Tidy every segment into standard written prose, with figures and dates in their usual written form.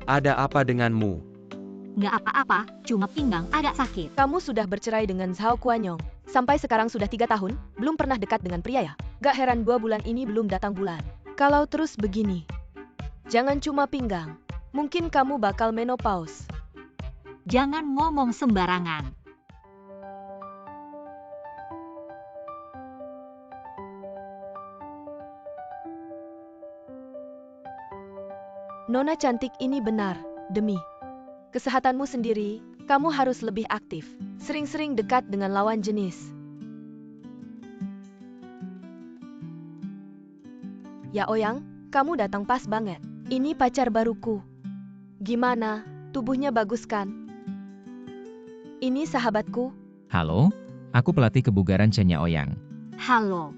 Ada apa denganmu? Nggak apa-apa, cuma pinggang agak sakit. Kamu sudah bercerai dengan Zhao Kuanyong. Sampai sekarang sudah 3 tahun, belum pernah dekat dengan pria ya? Gak heran 2 bulan ini belum datang bulan. Kalau terus begini, jangan cuma pinggang. Mungkin kamu bakal menopause. Jangan ngomong sembarangan. Nona cantik ini benar, demi kesehatanmu sendiri, kamu harus lebih aktif. Sering-sering dekat dengan lawan jenis. Ya Oyang, kamu datang pas banget. Ini pacar baruku. Gimana, tubuhnya bagus kan? Ini sahabatku. Halo, aku pelatih kebugaran Chenya Oyang. Halo.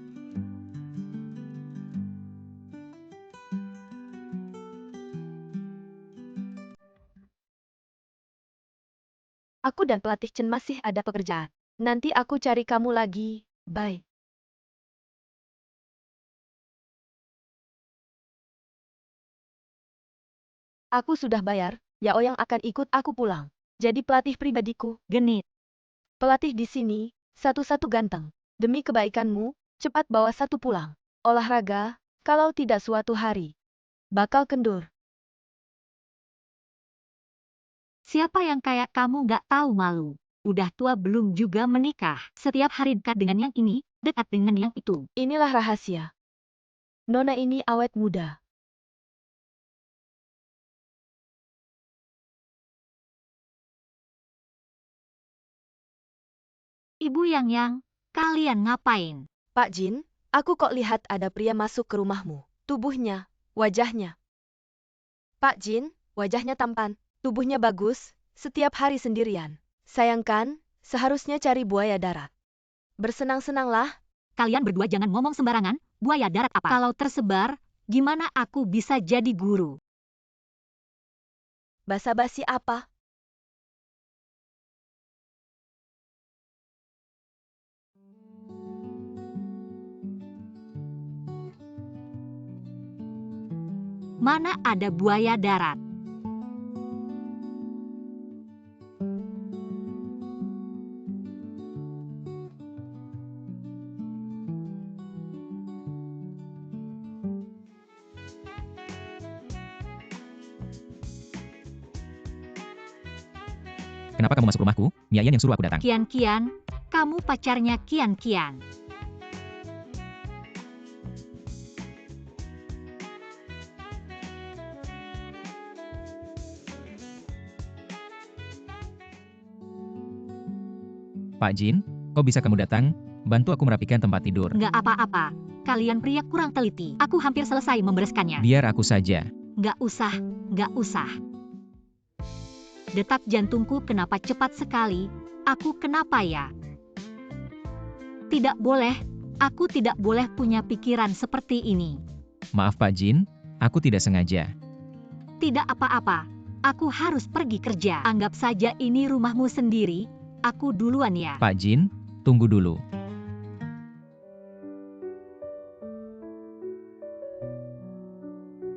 Aku dan pelatih Chen masih ada pekerjaan. Nanti aku cari kamu lagi. Bye. Aku sudah bayar, Ya Oyang akan ikut aku pulang. Jadi pelatih pribadiku. Genit. Pelatih di sini, satu-satu ganteng. Demi kebaikanmu, cepat bawa satu pulang. Olahraga, kalau tidak suatu hari bakal kendur. Siapa yang kayak kamu nggak tahu malu? Udah tua belum juga menikah. Setiap hari dekat dengan yang ini, dekat dengan yang itu. Inilah rahasia. Nona ini awet muda. Ibu Yang, kalian ngapain? Pak Jin, aku kok lihat ada pria masuk ke rumahmu. Tubuhnya, wajahnya. Pak Jin, wajahnya tampan, tubuhnya bagus, setiap hari sendirian. Sayangkan, seharusnya cari buaya darat. Bersenang-senanglah. Kalian berdua jangan ngomong sembarangan, buaya darat apa? Kalau tersebar, gimana aku bisa jadi guru? Basa-basi apa? Mana ada buaya darat? Kenapa kamu masuk rumahku? Miayan yang suruh aku datang. Kian, kamu pacarnya Kian. Pak Jin, kok bisa kamu datang? Bantu aku merapikan tempat tidur. Nggak apa-apa, kalian pria kurang teliti. Aku hampir selesai membereskannya. Biar aku saja. Nggak usah. Detak jantungku kenapa cepat sekali? Aku kenapa ya? Tidak boleh, aku tidak boleh punya pikiran seperti ini. Maaf Pak Jin, aku tidak sengaja. Tidak apa-apa, aku harus pergi kerja. Anggap saja ini rumahmu sendiri, aku duluan ya. Pak Jin, tunggu dulu.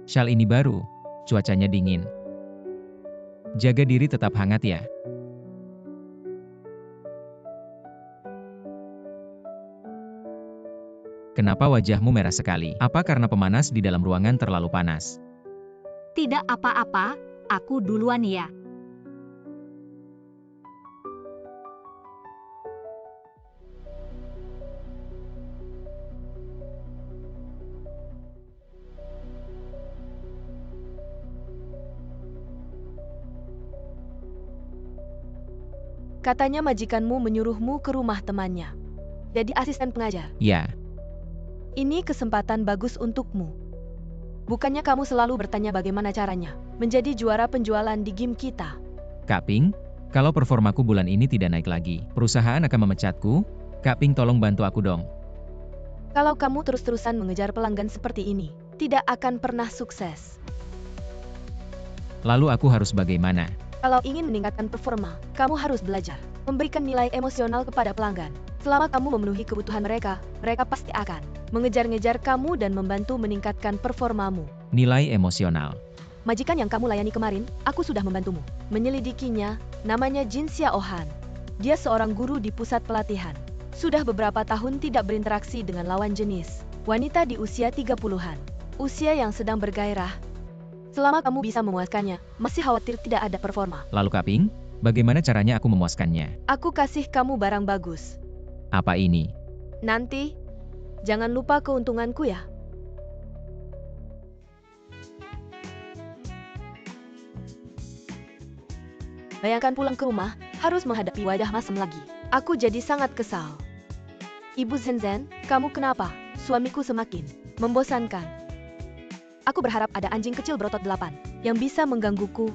Syal ini baru, cuacanya dingin. Jaga diri tetap hangat ya. Kenapa wajahmu merah sekali? Apa karena pemanas di dalam ruangan terlalu panas? Tidak apa-apa, aku duluan ya. Katanya majikanmu menyuruhmu ke rumah temannya. Jadi asisten pengajar. Ya, Ini kesempatan bagus untukmu. Bukannya kamu selalu bertanya bagaimana caranya menjadi juara penjualan di game kita. Kak Ping, kalau performaku bulan ini tidak naik lagi, perusahaan akan memecatku. Kak Ping tolong bantu aku dong. Kalau kamu terus-terusan mengejar pelanggan seperti ini, tidak akan pernah sukses. Lalu aku harus bagaimana? Kalau ingin meningkatkan performa, kamu harus belajar memberikan nilai emosional kepada pelanggan. Selama kamu memenuhi kebutuhan mereka, mereka pasti akan mengejar-ngejar kamu dan membantu meningkatkan performamu. Nilai emosional. Majikan yang kamu layani kemarin, aku sudah membantumu menyelidikinya. Namanya Jin Xiaohan. Dia seorang guru di pusat pelatihan. Sudah beberapa tahun tidak berinteraksi dengan lawan jenis. Wanita di usia 30-an. Usia yang sedang bergairah. Selama kamu bisa memuaskannya, masih khawatir tidak ada performa. Lalu Kak Ping, bagaimana caranya aku memuaskannya? Aku kasih kamu barang bagus. Apa ini? Nanti, jangan lupa keuntunganku ya. Bayangkan pulang ke rumah, harus menghadapi wajah masam lagi. Aku jadi sangat kesal. Ibu Zenzen, kamu kenapa? Suamiku semakin membosankan. Aku berharap ada anjing kecil berotot 8 yang bisa menggangguku.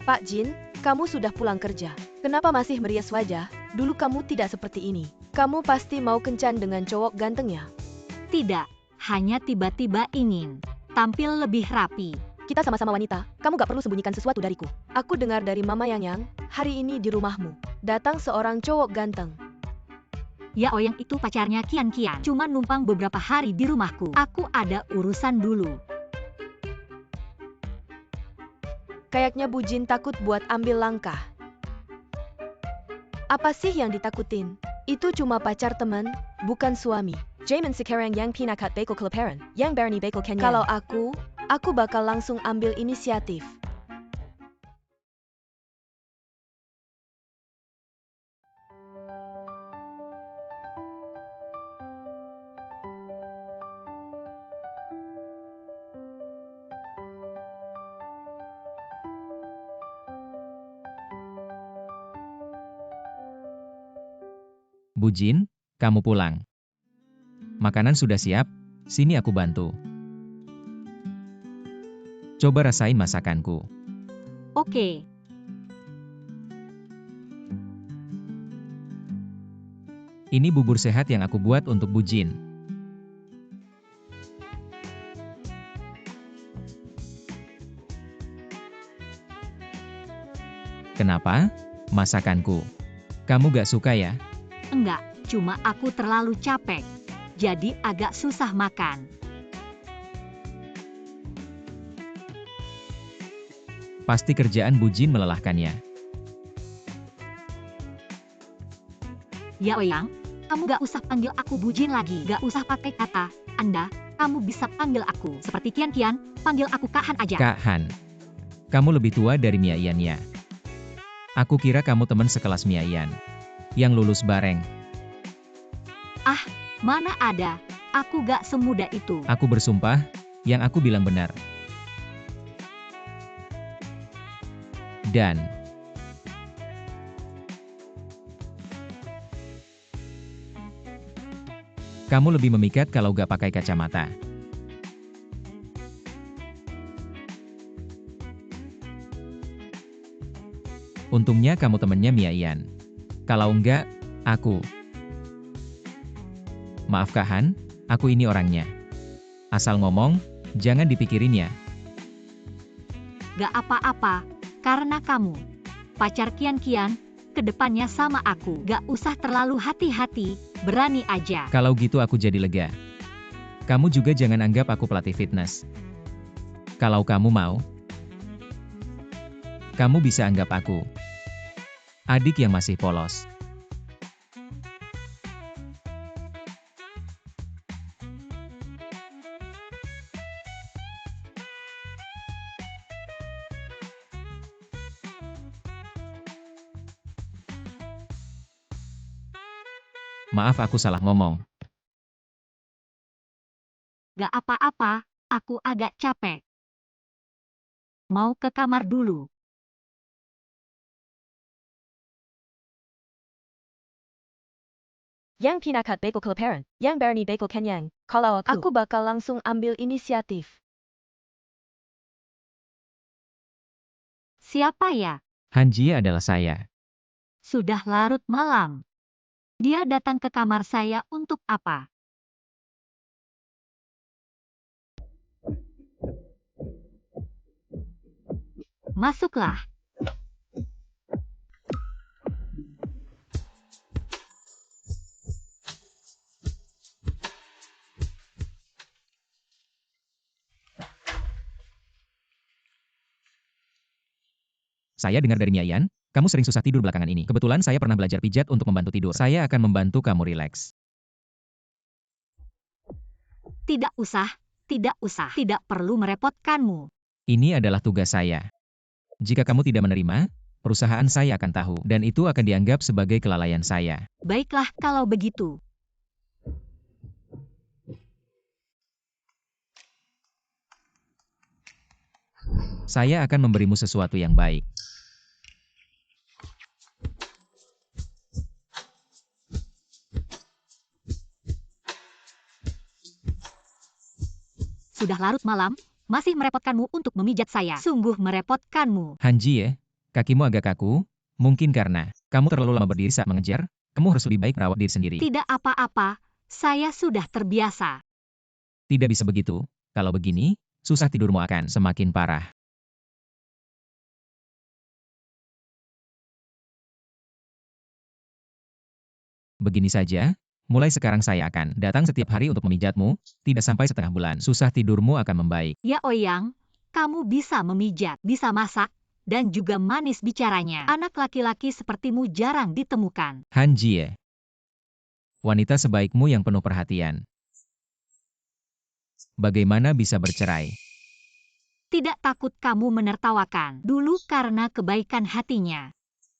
Pak Jin, kamu sudah pulang kerja. Kenapa masih merias wajah? Dulu kamu tidak seperti ini. Kamu pasti mau kencan dengan cowok gantengnya. Tidak, hanya tiba-tiba ingin tampil lebih rapi. Kita sama-sama wanita, kamu gak perlu sembunyikan sesuatu dariku. Aku dengar dari Mama Yang, hari ini di rumahmu datang seorang cowok ganteng. Ya yang itu pacarnya Kian Kian. Cuma numpang beberapa hari di rumahku. Aku ada urusan dulu. Kayaknya Bu Jin takut buat ambil langkah. Apa sih yang ditakutin? Itu cuma pacar teman, bukan suami. Jamin sekarang yang pinakat bakal keleparan, yang Bernie bakal Kenya. Kalau aku bakal langsung ambil inisiatif. Bu Jin, kamu pulang. Makanan sudah siap, sini aku bantu. Coba rasain masakanku. Oke. Ini bubur sehat yang aku buat untuk Bu Jin. Kenapa? Masakanku. Kamu gak suka ya? Enggak, cuma aku terlalu capek. Jadi agak susah makan. Pasti kerjaan Bu Jin melelahkannya. Ya Oyang, kamu gak usah panggil aku Bu Jin lagi. Gak usah pakai kata Anda, kamu bisa panggil aku seperti Kian Kian, panggil aku Kak Han aja. Kak Han. Kamu lebih tua dari Mia Yan ya. Aku kira kamu teman sekelas Mia Yan. Yang lulus bareng. Ah, mana ada. Aku gak semudah itu. Aku bersumpah, yang aku bilang benar. Dan kamu lebih memikat kalau gak pakai kacamata. Untungnya kamu temennya Mia Yan. Kalau enggak, aku. Maaf Kak Han, aku ini orangnya. Asal ngomong, jangan dipikirin ya. Gak apa-apa, karena kamu pacar Kian Kian, kedepannya sama aku. Gak usah terlalu hati-hati, berani aja. Kalau gitu aku jadi lega. Kamu juga jangan anggap aku pelatih fitness. Kalau kamu mau, kamu bisa anggap aku adik yang masih polos. Maaf aku salah ngomong. Gak apa-apa, aku agak capek. Mau ke kamar dulu. Yang pinakat bakal keleparan, yang Bernie bakal Kenyang. Kalau aku bakal langsung ambil inisiatif. Siapa ya? Han Jie adalah saya. Sudah larut malam. Dia datang ke kamar saya untuk apa? Masuklah. Saya dengar dari Miayan, kamu sering susah tidur belakangan ini. Kebetulan saya pernah belajar pijat untuk membantu tidur. Saya akan membantu kamu rileks. Tidak usah, tidak perlu merepotkanmu. Ini adalah tugas saya. Jika kamu tidak menerima, perusahaan saya akan tahu, dan itu akan dianggap sebagai kelalaian saya. Baiklah kalau begitu. Saya akan memberimu sesuatu yang baik. Sudah larut malam, masih merepotkanmu untuk memijat saya. Sungguh merepotkanmu. Hanji, kakimu agak kaku, mungkin karena kamu terlalu lama berdiri saat mengejar, kamu harus lebih baik merawat diri sendiri. Tidak apa-apa, saya sudah terbiasa. Tidak bisa begitu, kalau begini, susah tidurmu akan semakin parah. Begini saja, mulai sekarang saya akan datang setiap hari untuk memijatmu, tidak sampai setengah bulan, susah tidurmu akan membaik. Ya Oyang, kamu bisa memijat, bisa masak, dan juga manis bicaranya. Anak laki-laki sepertimu jarang ditemukan. Hanji, wanita sebaikmu yang penuh perhatian. Bagaimana bisa bercerai? Tidak takut kamu menertawakan. Dulu karena kebaikan hatinya.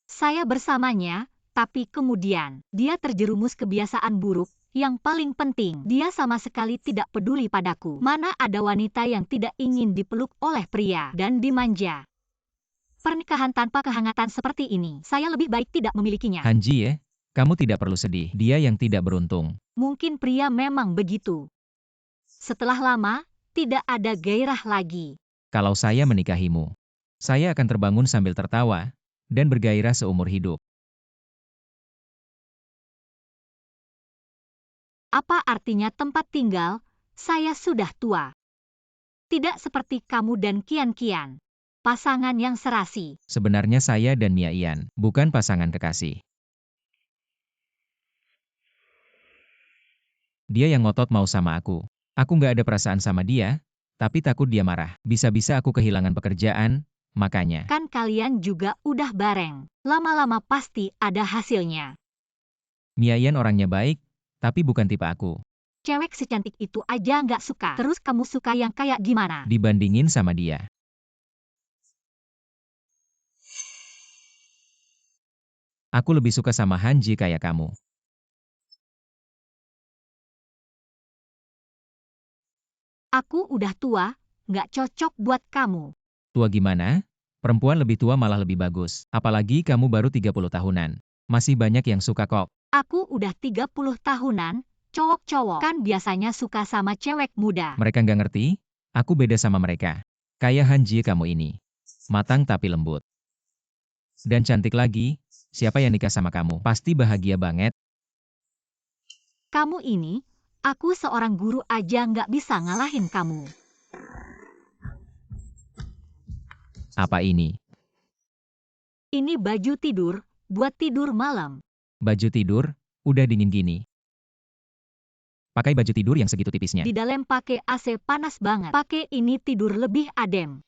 Saya bersamanya, tapi kemudian, dia terjerumus kebiasaan buruk. Yang paling penting, dia sama sekali tidak peduli padaku. Mana ada wanita yang tidak ingin dipeluk oleh pria dan dimanja. Pernikahan tanpa kehangatan seperti ini, saya lebih baik tidak memilikinya. Hanji, kamu tidak perlu sedih, dia yang tidak beruntung. Mungkin pria memang begitu. Setelah lama, tidak ada gairah lagi. Kalau saya menikahimu, saya akan terbangun sambil tertawa, dan bergairah seumur hidup. Apa artinya tempat tinggal? Saya sudah tua. Tidak seperti kamu dan Kian-Kian. Pasangan yang serasi. Sebenarnya saya dan Miayan, bukan pasangan kekasih. Dia yang ngotot mau sama aku. Aku nggak ada perasaan sama dia, tapi takut dia marah. Bisa-bisa aku kehilangan pekerjaan, makanya. Kan kalian juga udah bareng. Lama-lama pasti ada hasilnya. Miayan orangnya baik, tapi bukan tipe aku. Cewek secantik itu aja nggak suka. Terus kamu suka yang kayak gimana? Dibandingin sama dia. Aku lebih suka sama Hanji kayak kamu. Aku udah tua, nggak cocok buat kamu. Tua gimana? Perempuan lebih tua malah lebih bagus. Apalagi kamu baru 30 tahunan. Masih banyak yang suka kok. Aku udah 30 tahunan, cowok-cowok kan biasanya suka sama cewek muda. Mereka nggak ngerti, aku beda sama mereka. Kayak Hanji kamu ini. Matang tapi lembut. Dan cantik lagi, siapa yang nikah sama kamu? Pasti bahagia banget. Kamu ini, aku seorang guru aja nggak bisa ngalahin kamu. Apa ini? Ini baju tidur, buat tidur malam. Baju tidur, udah dingin gini. Pakai baju tidur yang segitu tipisnya. Di dalam pakai AC panas banget. Pakai ini tidur lebih adem.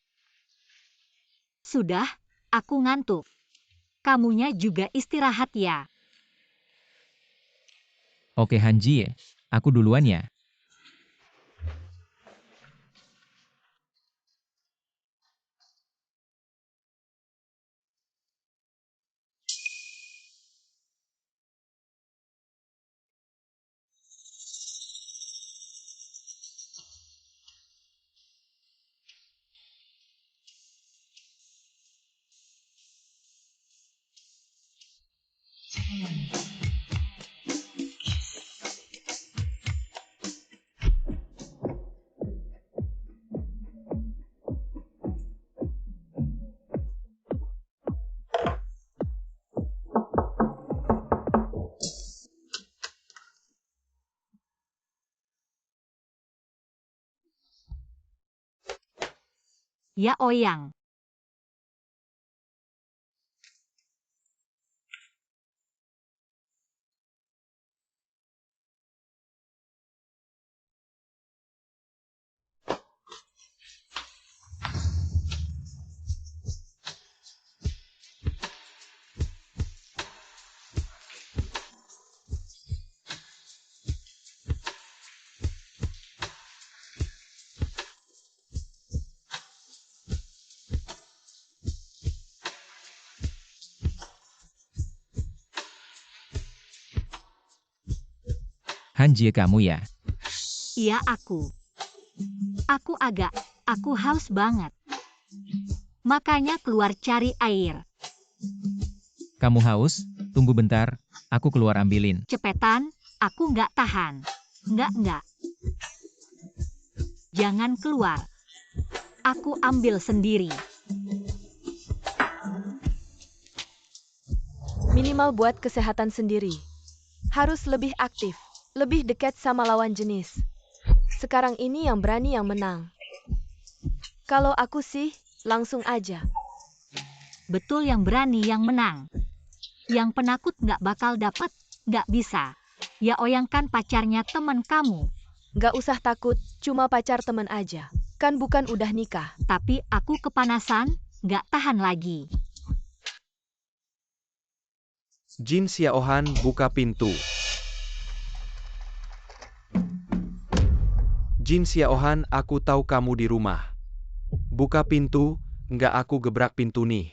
Sudah, aku ngantuk. Kamunya juga istirahat ya. Oke Hanji, aku duluan ya. Ya Oyang. Hanjie kamu ya? Iya aku. Aku haus banget. Makanya keluar cari air. Kamu haus? Tunggu bentar, aku keluar ambilin. Cepetan, aku nggak tahan. Nggak. Jangan keluar. Aku ambil sendiri. Minimal buat kesehatan sendiri. Harus lebih aktif, lebih dekat sama lawan jenis. Sekarang ini yang berani yang menang. Kalau aku sih, langsung aja. Betul yang berani yang menang. Yang penakut nggak bakal dapat, nggak bisa. Ya Oyang kan pacarnya teman kamu. Nggak usah takut, cuma pacar teman aja. Kan bukan udah nikah. Tapi aku kepanasan, nggak tahan lagi. Jin Xiaohan buka pintu. Jin Xiaohan, aku tahu kamu di rumah. Buka pintu, nggak aku gebrak pintu nih.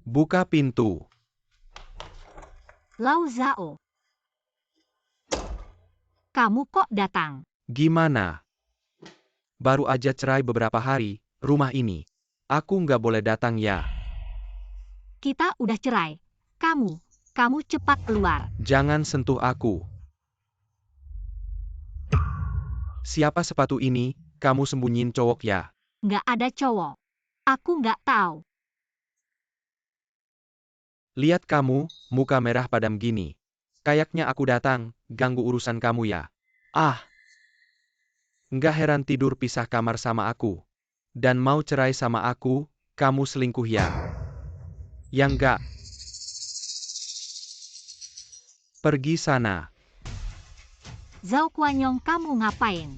Buka pintu. Lau Zhao. Kamu kok datang? Gimana? Baru aja cerai beberapa hari, rumah ini. Aku nggak boleh datang ya. Kita udah cerai. Kamu cepat keluar. Jangan sentuh aku. Siapa sepatu ini? Kamu sembunyiin cowok ya? Nggak ada cowok. Aku nggak tahu. Lihat kamu, muka merah padam gini. Kayaknya aku datang, ganggu urusan kamu ya. Ah! Nggak heran tidur pisah kamar sama aku. Dan mau cerai sama aku, kamu selingkuh ya? Yang nggak. Pergi sana. Zhao Kuanyong, kamu ngapain?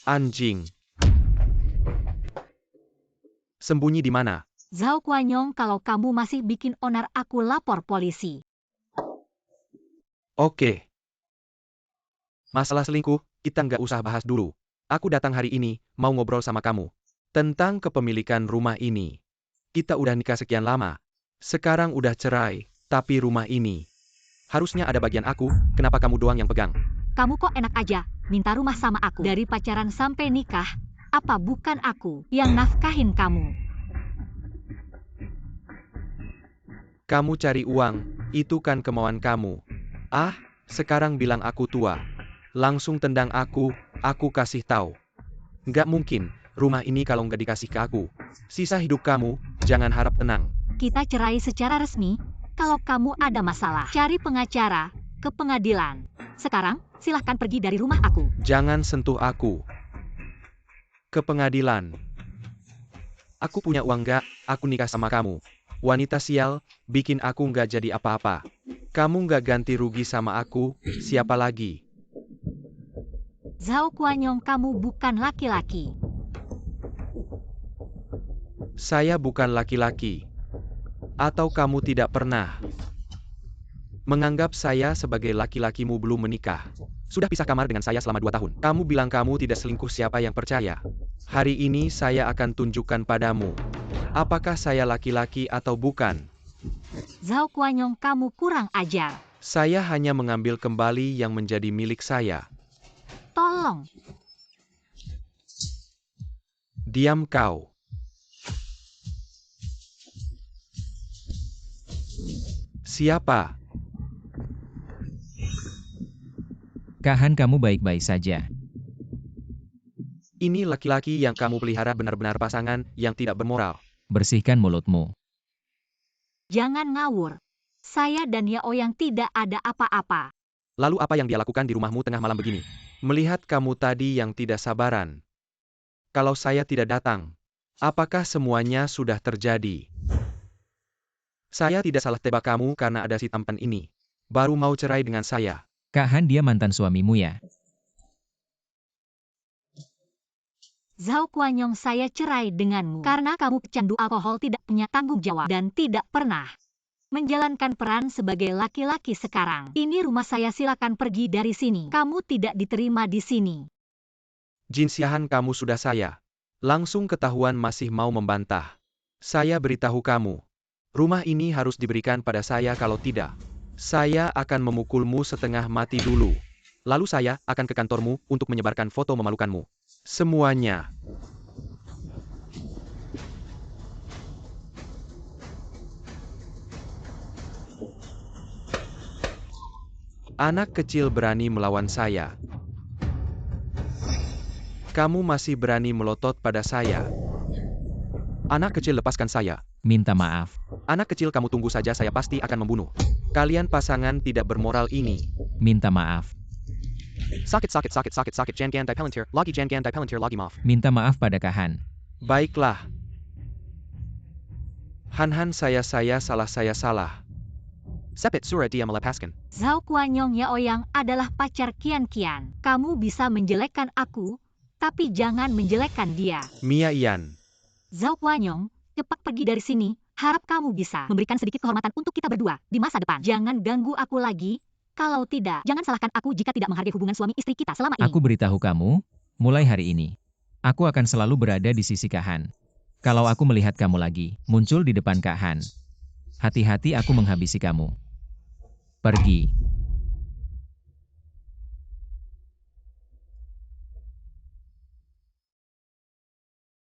Anjing. Sembunyi di mana? Zhao Kuanyong, kalau kamu masih bikin onar aku lapor polisi. Oke. Masalah selingkuh, kita nggak usah bahas dulu. Aku datang hari ini, mau ngobrol sama kamu. Tentang kepemilikan rumah ini. Kita udah nikah sekian lama. Sekarang udah cerai, tapi rumah ini. Harusnya ada bagian aku, kenapa kamu doang yang pegang? Kamu kok enak aja, minta rumah sama aku. Dari pacaran sampai nikah, apa bukan aku yang nafkahin kamu? Kamu cari uang, itu kan kemauan kamu. Ah, sekarang bilang aku tua. Langsung tendang aku kasih tahu. Nggak mungkin, rumah ini kalau nggak dikasih ke aku. Sisa hidup kamu, jangan harap tenang. Kita cerai secara resmi. Kalau kamu ada masalah, cari pengacara ke pengadilan. Sekarang, silahkan pergi dari rumah aku. Jangan sentuh aku. Ke pengadilan. Aku punya uang nggak, aku nikah sama kamu. Wanita sial, bikin aku nggak jadi apa-apa. Kamu nggak ganti rugi sama aku, siapa lagi? Zhao Kuanyong, kamu bukan laki-laki. Saya bukan laki-laki. Atau kamu tidak pernah menganggap saya sebagai laki-lakimu belum menikah. Sudah pisah kamar dengan saya selama 2 tahun. Kamu bilang kamu tidak selingkuh, siapa yang percaya? Hari ini saya akan tunjukkan padamu. Apakah saya laki-laki atau bukan? Zhao Kuanyong, kamu kurang ajar. Saya hanya mengambil kembali yang menjadi milik saya. Tolong. Diam kau. Siapa? Kak Han, kamu baik-baik saja. Ini laki-laki yang kamu pelihara benar-benar pasangan yang tidak bermoral. Bersihkan mulutmu. Jangan ngawur. Saya dan Ya Oyang tidak ada apa-apa. Lalu apa yang dia lakukan di rumahmu tengah malam begini? Melihat kamu tadi yang tidak sabaran. Kalau saya tidak datang, apakah semuanya sudah terjadi? Saya tidak salah tebak kamu karena ada si tampan ini. Baru mau cerai dengan saya. Kak Han, dia mantan suamimu ya? Zhao Kuanyong, saya cerai denganmu karena kamu pecandu alkohol, tidak punya tanggung jawab, dan tidak pernah menjalankan peran sebagai laki-laki sekarang. Ini rumah saya, silakan pergi dari sini. Kamu tidak diterima di sini. Jin Xiaohan, kamu sudah saya. Langsung ketahuan masih mau membantah. Saya beritahu kamu. Rumah ini harus diberikan pada saya, kalau tidak, saya akan memukulmu setengah mati dulu. Lalu saya akan ke kantormu untuk menyebarkan foto memalukanmu. Semuanya. Anak kecil berani melawan saya. Kamu masih berani melotot pada saya. Anak kecil, lepaskan saya. Minta maaf. Anak kecil, kamu tunggu saja, saya pasti akan membunuh. Kalian pasangan tidak bermoral ini. Minta maaf. Sakit. Jangan dipelintir lagi maaf. Minta maaf pada Kahan. Baiklah. Han, saya salah. Sepit surah dia melepaskan. Zhao Kuanyong Yaoyang adalah pacar Qian. Kamu bisa menjelekkan aku, tapi jangan menjelekkan dia. Mia Ian. Zhao Kuanyong, cepat pergi dari sini. Harap kamu bisa memberikan sedikit kehormatan untuk kita berdua di masa depan. Jangan ganggu aku lagi. Kalau tidak, jangan salahkan aku jika tidak menghargai hubungan suami istri kita selama ini. Aku beritahu kamu, mulai hari ini, aku akan selalu berada di sisi Kahan. Kalau aku melihat kamu lagi muncul di depan Kahan, hati-hati, aku menghabisi kamu. Pergi.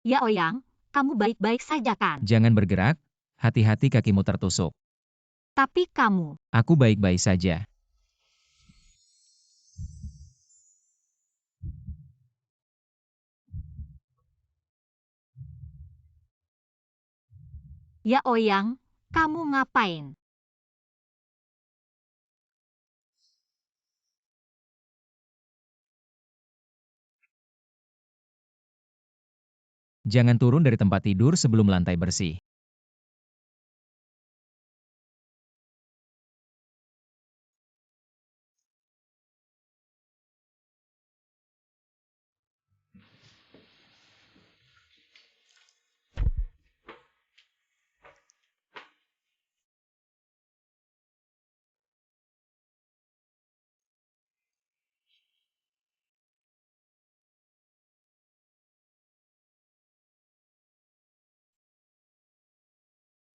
Yaoyang, kamu baik-baik saja kan? Jangan bergerak, hati-hati kakimu tertusuk. Tapi kamu, Aku baik-baik saja. Yaoyang, kamu ngapain? Jangan turun dari tempat tidur sebelum lantai bersih.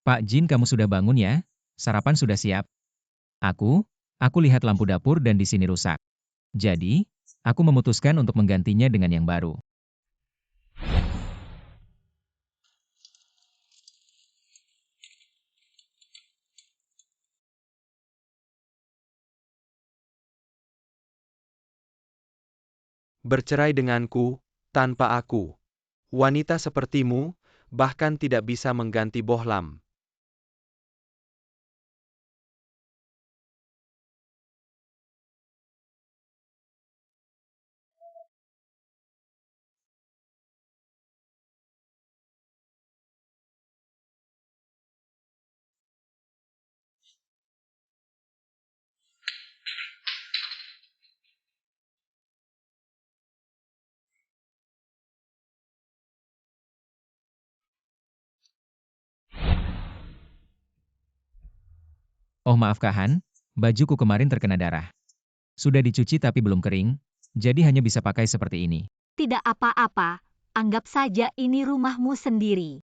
Pak Jin, kamu sudah bangun ya? Sarapan sudah siap. Aku lihat lampu dapur dan di sini rusak. Jadi, aku memutuskan untuk menggantinya dengan yang baru. Bercerai denganku, tanpa aku. Wanita sepertimu, bahkan tidak bisa mengganti bohlam. Oh maaf Kahan, bajuku kemarin terkena darah. Sudah dicuci tapi belum kering, jadi hanya bisa pakai seperti ini. Tidak apa-apa, anggap saja ini rumahmu sendiri.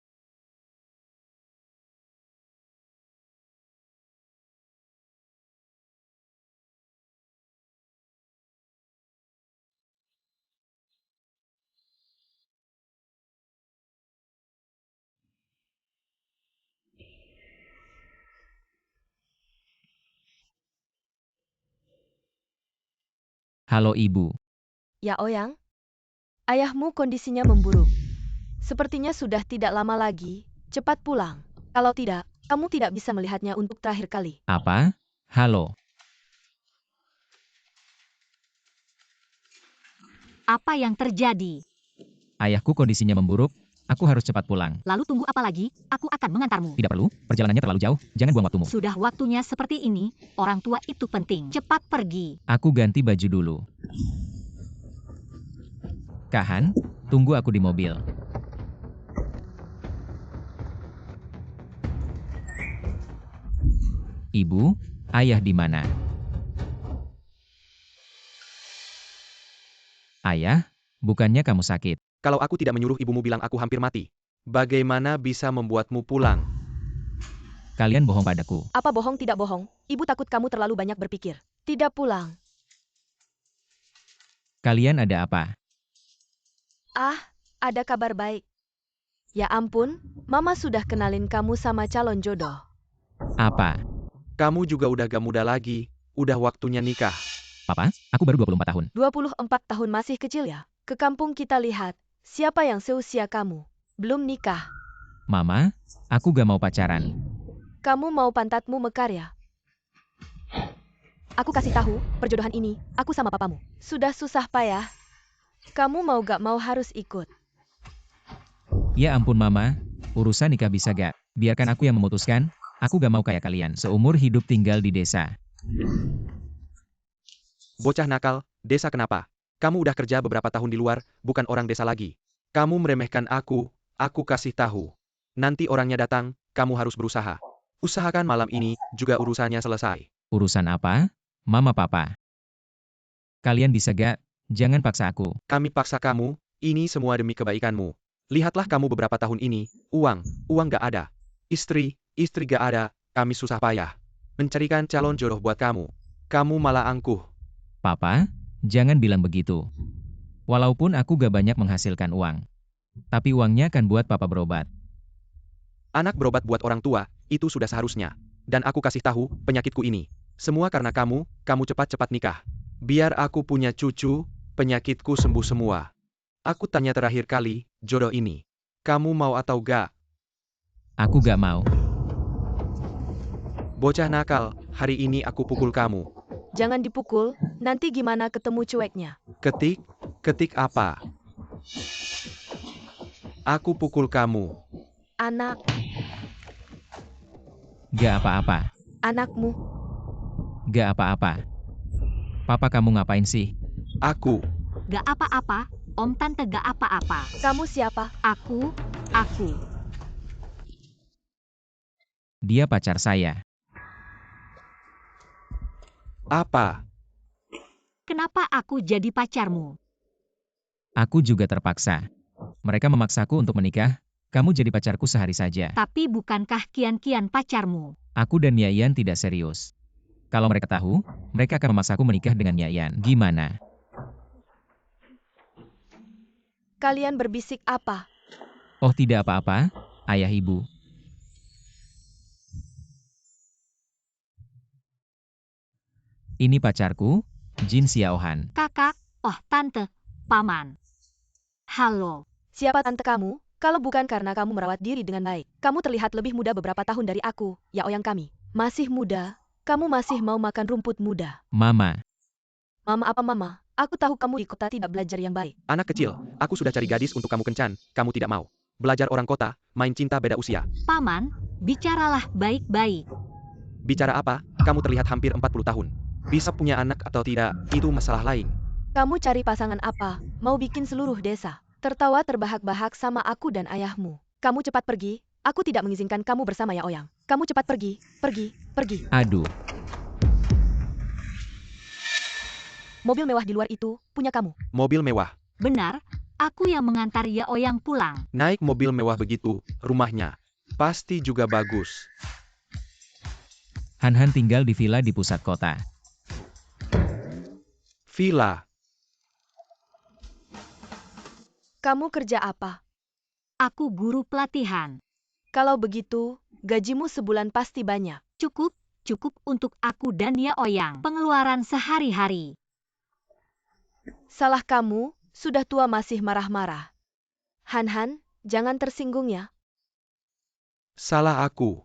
Halo Ibu. Yaoyang, ayahmu kondisinya memburuk. Sepertinya sudah tidak lama lagi. Cepat pulang. Kalau tidak, kamu tidak bisa melihatnya untuk terakhir kali. Apa? Halo. Apa yang terjadi? Ayahku kondisinya memburuk, aku harus cepat pulang. Lalu tunggu apa lagi? Aku akan mengantarmu. Tidak perlu, perjalanannya terlalu jauh, jangan buang waktumu. Sudah waktunya seperti ini, orang tua itu penting. Cepat pergi. Aku ganti baju dulu. Kahan, tunggu aku di mobil. Ibu, ayah di mana? Ayah, bukannya kamu sakit? Kalau aku tidak menyuruh ibumu bilang aku hampir mati, bagaimana bisa membuatmu pulang? Kalian bohong padaku. Apa bohong tidak bohong? Ibu takut kamu terlalu banyak berpikir. Tidak pulang. Kalian ada apa? Ah, ada kabar baik. Ya ampun, Mama sudah kenalin kamu sama calon jodoh. Apa? Kamu juga udah gak muda lagi, udah waktunya nikah. Papa, aku baru 24 tahun. 24 tahun masih kecil ya? Ke kampung kita lihat, siapa yang seusia kamu? Belum nikah. Mama, aku gak mau pacaran. Kamu mau pantatmu mekar ya? Aku kasih tahu, perjodohan ini, aku sama papamu. Sudah susah payah. Kamu mau gak mau harus ikut. Ya ampun Mama, urusan nikah bisa gak? Biarkan aku yang memutuskan, aku gak mau kayak kalian. Seumur hidup tinggal di desa. Bocah nakal, desa kenapa? Kamu udah kerja beberapa tahun di luar, bukan orang desa lagi. Kamu meremehkan aku kasih tahu. Nanti orangnya datang, kamu harus berusaha. Usahakan malam ini, juga urusannya selesai. Urusan apa? Mama Papa. Kalian bisa gak? Jangan paksa aku. Kami paksa kamu, ini semua demi kebaikanmu. Lihatlah kamu beberapa tahun ini, uang gak ada. Istri gak ada, kami susah payah. Mencarikan calon jodoh buat kamu. Kamu malah angkuh. Papa, jangan bilang begitu. Walaupun aku gak banyak menghasilkan uang. Tapi uangnya akan buat Papa berobat. Anak berobat buat orang tua, itu sudah seharusnya. Dan aku kasih tahu, penyakitku ini. Semua karena kamu cepat-cepat nikah. Biar aku punya cucu, penyakitku sembuh semua. Aku tanya terakhir kali, jodoh ini. Kamu mau atau gak? Aku gak mau. Bocah nakal, hari ini aku pukul kamu. Jangan dipukul, nanti gimana ketemu cueknya? Ketik apa? Aku pukul kamu. Anak, Gak apa-apa. anakmu. Gak apa-apa. Papa kamu ngapain sih? Aku. Gak apa-apa, Om Tante gak apa-apa. Kamu siapa? Aku. Dia pacar saya. Apa? Kenapa aku jadi pacarmu? Aku juga terpaksa. Mereka memaksaku untuk menikah. Kamu jadi pacarku sehari saja. Tapi bukankah Kian-Kian pacarmu? Aku dan Yayan tidak serius. Kalau mereka tahu, mereka akan memaksaku menikah dengan Yayan. Gimana? Kalian berbisik apa? Oh tidak apa-apa, ayah ibu. Ini pacarku, Jin Xiaohan. Kakak, oh Tante, Paman. Halo, Siapa tante kamu? Kalau bukan karena kamu merawat diri dengan baik. Kamu terlihat lebih muda beberapa tahun dari aku, ya oyang kami. Masih muda? Kamu masih mau makan rumput muda? Mama, Mama apa mama? Aku tahu kamu di kota tidak belajar yang baik. Anak kecil, aku sudah cari gadis untuk kamu kencan, kamu tidak mau. Belajar orang kota, main cinta beda usia. Paman, bicaralah baik-baik. Bicara apa? Kamu terlihat hampir 40 tahun. Bisa punya anak atau tidak, itu masalah lain. Kamu cari pasangan apa? Mau bikin seluruh desa tertawa terbahak-bahak sama aku dan ayahmu. Kamu cepat pergi, aku tidak mengizinkan kamu bersama ya oyang. Kamu cepat pergi. aduh, Mobil mewah di luar itu, punya kamu. Mobil mewah. Benar, aku yang mengantar Ya Oyang pulang. Naik mobil mewah begitu, rumahnya. Pasti juga bagus. Han tinggal di villa di pusat kota. Villa. Kamu kerja apa? Aku guru pelatihan. Kalau begitu, gajimu sebulan pasti banyak. Cukup untuk aku dan Ya Oyang. Pengeluaran sehari-hari. Salah kamu, sudah tua masih marah-marah. Han, jangan tersinggung ya. Salah aku.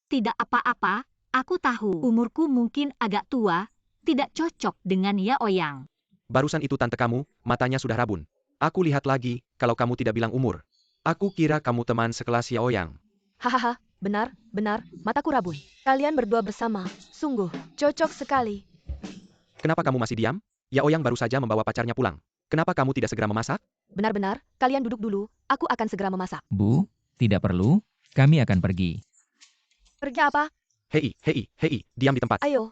Tidak apa-apa, aku tahu umurku mungkin agak tua, tidak cocok dengan Ya Oyang. Barusan itu tante kamu, matanya sudah rabun. Aku lihat lagi, kalau kamu tidak bilang umur. Aku kira kamu teman sekelas Ya Oyang. Hahaha, benar, mataku rabun. Kalian berdua bersama, sungguh, cocok sekali. Kenapa kamu masih diam? Ya Oyang baru saja membawa pacarnya pulang. Kenapa kamu tidak segera memasak? Benar-benar, kalian duduk dulu, aku akan segera memasak. Bu, tidak perlu, kami akan pergi. Pergi apa? Hei, diam di tempat. Ayo.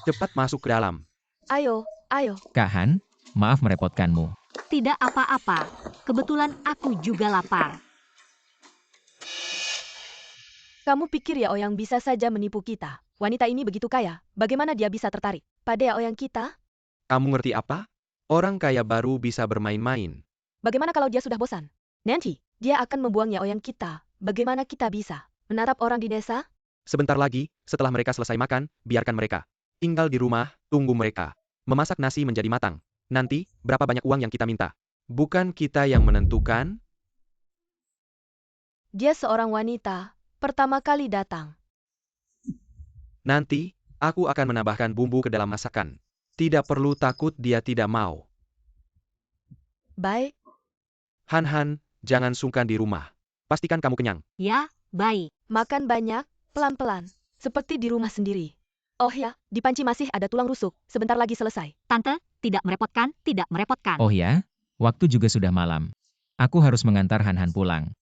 Cepat masuk ke dalam. Ayo. Kak Han, maaf merepotkanmu. Tidak apa-apa, kebetulan aku juga lapar. Kamu pikir Yao Yang bisa saja menipu kita? Wanita ini begitu kaya, bagaimana dia bisa tertarik pada Yao Yang kita? Kamu ngerti apa? Orang kaya baru bisa bermain-main. Bagaimana kalau dia sudah bosan? Nanti, dia akan membuang Yao Yang kita. Bagaimana kita bisa menatap orang di desa? Sebentar lagi, setelah mereka selesai makan, biarkan mereka tinggal di rumah, tunggu mereka memasak nasi menjadi matang. Nanti, berapa banyak uang yang kita minta? Bukan kita yang menentukan? Dia seorang wanita, pertama kali datang. Nanti, aku akan menambahkan bumbu ke dalam masakan. Tidak perlu takut dia tidak mau. Baik, Han, jangan sungkan di rumah. Pastikan kamu kenyang. Ya, baik. makan banyak, pelan-pelan, seperti di rumah sendiri. Oh ya, di panci masih ada tulang rusuk, sebentar lagi selesai. Tante, tidak merepotkan, tidak merepotkan. Oh ya? Waktu juga sudah malam. Aku harus mengantar Han pulang.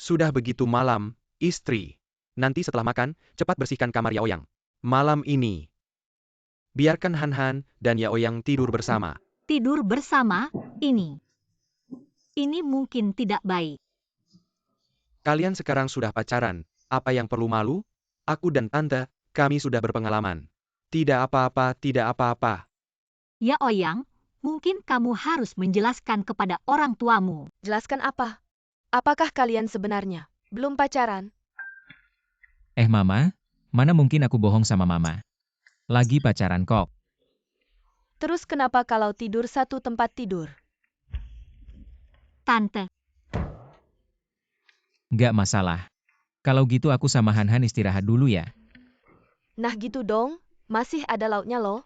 Sudah begitu malam, istri. Nanti setelah makan, cepat bersihkan kamar Yaoyang. Malam ini, biarkan Han dan Yaoyang tidur bersama. Tidur bersama, ini. Ini mungkin tidak baik. Kalian sekarang sudah pacaran, apa yang perlu malu? Aku dan tante, kami sudah berpengalaman. Tidak apa-apa, tidak apa-apa. Ya Oyang, mungkin kamu harus menjelaskan kepada orang tuamu. Jelaskan apa? Apakah kalian sebenarnya belum pacaran? Mama, mana mungkin aku bohong sama Mama? Lagi pacaran kok. Terus kenapa kalau tidur satu tempat tidur? Tante, Nggak masalah. Kalau gitu aku sama Han istirahat dulu ya. Nah gitu dong, masih ada lauknya loh.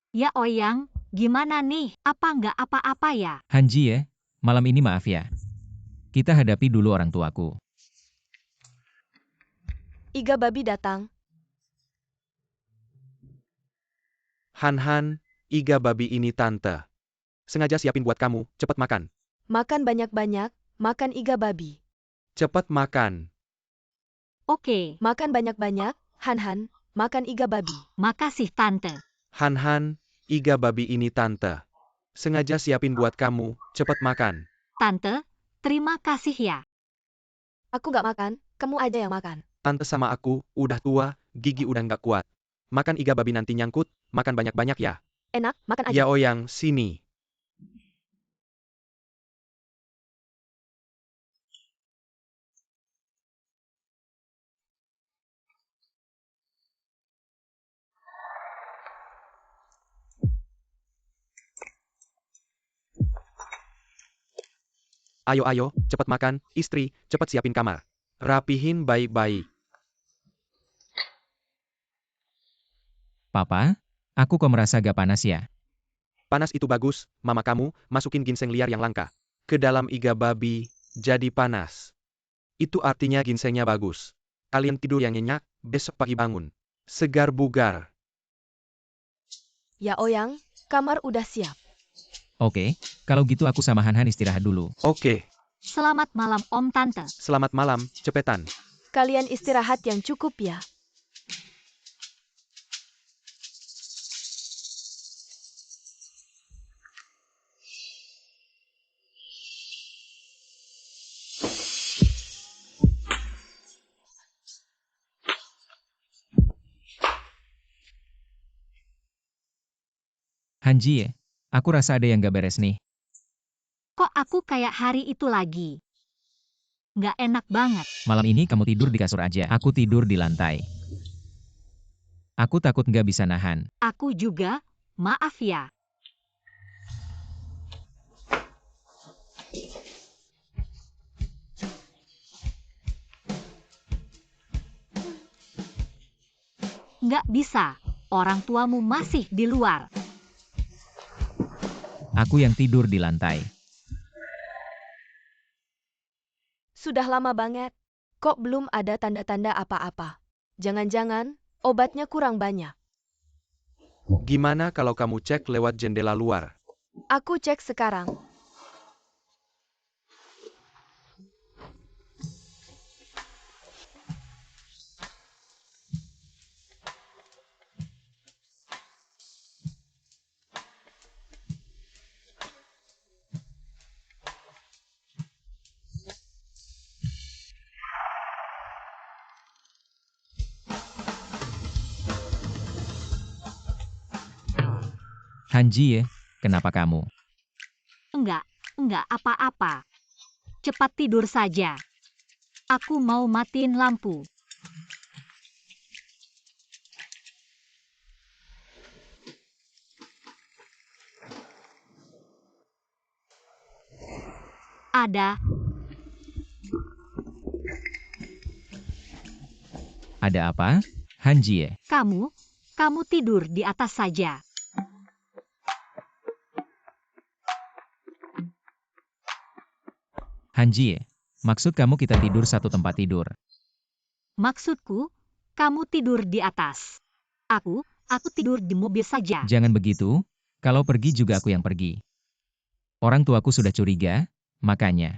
Ya Oyang, gimana nih? Apa nggak apa-apa ya? Hanji ya, malam ini maaf ya. Kita hadapi dulu orang tuaku. Iga babi datang. Han, iga babi ini tante. Sengaja siapin buat kamu, cepat makan. Makan banyak-banyak, makan iga babi. Cepat makan. Oke, Makan banyak-banyak, Han, makan iga babi. makasih Tante. Han, iga babi ini tante. Sengaja siapin buat kamu, cepat makan. Tante, terima kasih ya. Aku nggak makan, kamu aja yang makan. Tante sama aku, udah tua, gigi udah nggak kuat. Makan iga babi nanti nyangkut, makan banyak-banyak ya. Enak, makan aja. Yaoyang, sini. Ayo, cepat makan, istri, cepat siapin kamar. Rapihin baik-baik. Papa, aku kok merasa gak panas ya? Panas itu bagus, mama kamu, masukin ginseng liar yang langka ke dalam iga babi, jadi panas. Itu artinya ginsengnya bagus. Kalian tidur yang nyenyak, besok pagi bangun. Segar bugar. Ya Oyang, kamar udah siap. Oke, kalau gitu aku sama Han istirahat dulu. Oke, Selamat malam Om Tante. selamat malam, cepetan. Kalian istirahat yang cukup ya. Hanji ya, aku rasa ada yang gak beres nih. Kok aku kayak hari itu lagi? Nggak enak banget. Malam ini kamu tidur di kasur aja, aku tidur di lantai. Aku takut gak bisa nahan. Aku juga, maaf ya. Nggak bisa, orang tuamu masih di luar. Aku yang tidur di lantai. Sudah lama banget. Kok belum ada tanda-tanda apa-apa? Jangan-jangan, obatnya kurang banyak. Gimana kalau kamu cek lewat jendela luar? Aku cek sekarang. Hanjie, kenapa kamu? Enggak apa-apa. Cepat tidur saja. Aku mau matiin lampu. Ada apa? Hanjie, Kamu tidur di atas saja. Hanjie, maksud kamu kita tidur satu tempat tidur. Maksudku, kamu tidur di atas. Aku tidur di mobil saja. Jangan begitu, kalau pergi juga aku yang pergi. Orang tuaku sudah curiga, makanya.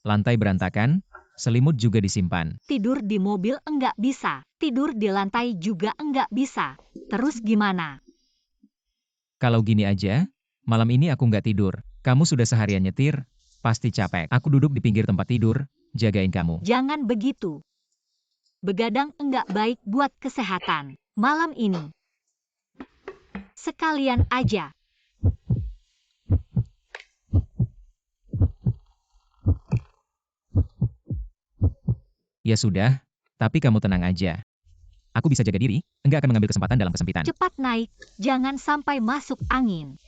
Lantai berantakan, selimut juga disimpan. Tidur di mobil enggak bisa. Tidur di lantai juga enggak bisa. Terus gimana? Kalau gini aja, malam ini aku nggak tidur. Kamu sudah seharian nyetir, pasti capek. Aku duduk di pinggir tempat tidur, jagain kamu. Jangan begitu. Begadang enggak baik buat kesehatan. Malam ini. Sekalian aja. Ya sudah, tapi kamu tenang aja. Aku bisa jaga diri, enggak akan mengambil kesempatan dalam kesempitan. Cepat naik, jangan sampai masuk angin.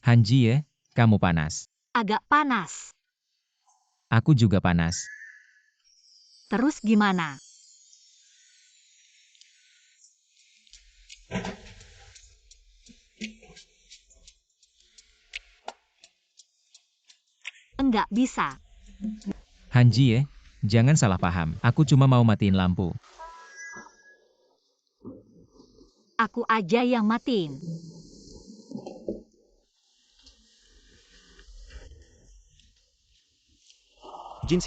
Hanjie, kamu panas. Agak panas. Aku juga panas. Terus gimana? Enggak bisa. Hanjie, jangan salah paham. Aku cuma mau matiin lampu. Aku aja yang matiin. Jin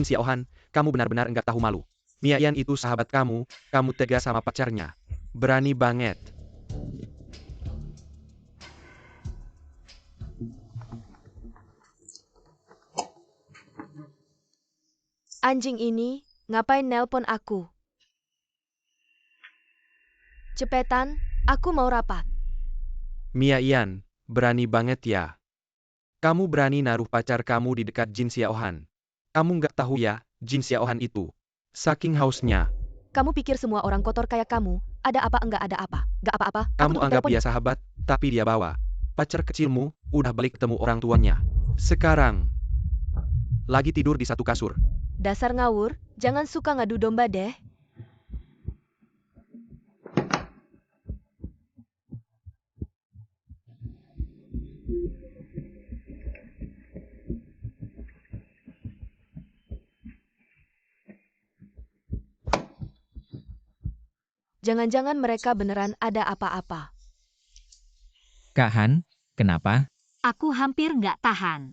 Xiaohan, kamu benar-benar enggak tahu malu. Mia Yan itu sahabat kamu tega sama pacarnya. Berani banget. Anjing ini, ngapain nelpon aku? Cepetan, aku mau rapat. Mia Yan, berani banget ya. Kamu berani naruh pacar kamu di dekat Jin Xiaohan. Kamu nggak tahu ya, Jin Xiaohan itu. Saking hausnya. Kamu pikir semua orang kotor kayak kamu, ada apa enggak ada apa? Gak apa-apa. aku Kamu tutup anggap telepon. dia sahabat, tapi dia bawa. Pacar kecilmu, udah balik ketemu orang tuanya. Sekarang, lagi tidur di satu kasur. Dasar ngawur, jangan suka ngadu domba deh. Jangan-jangan mereka beneran ada apa-apa. Kak Han, kenapa? Aku hampir nggak tahan.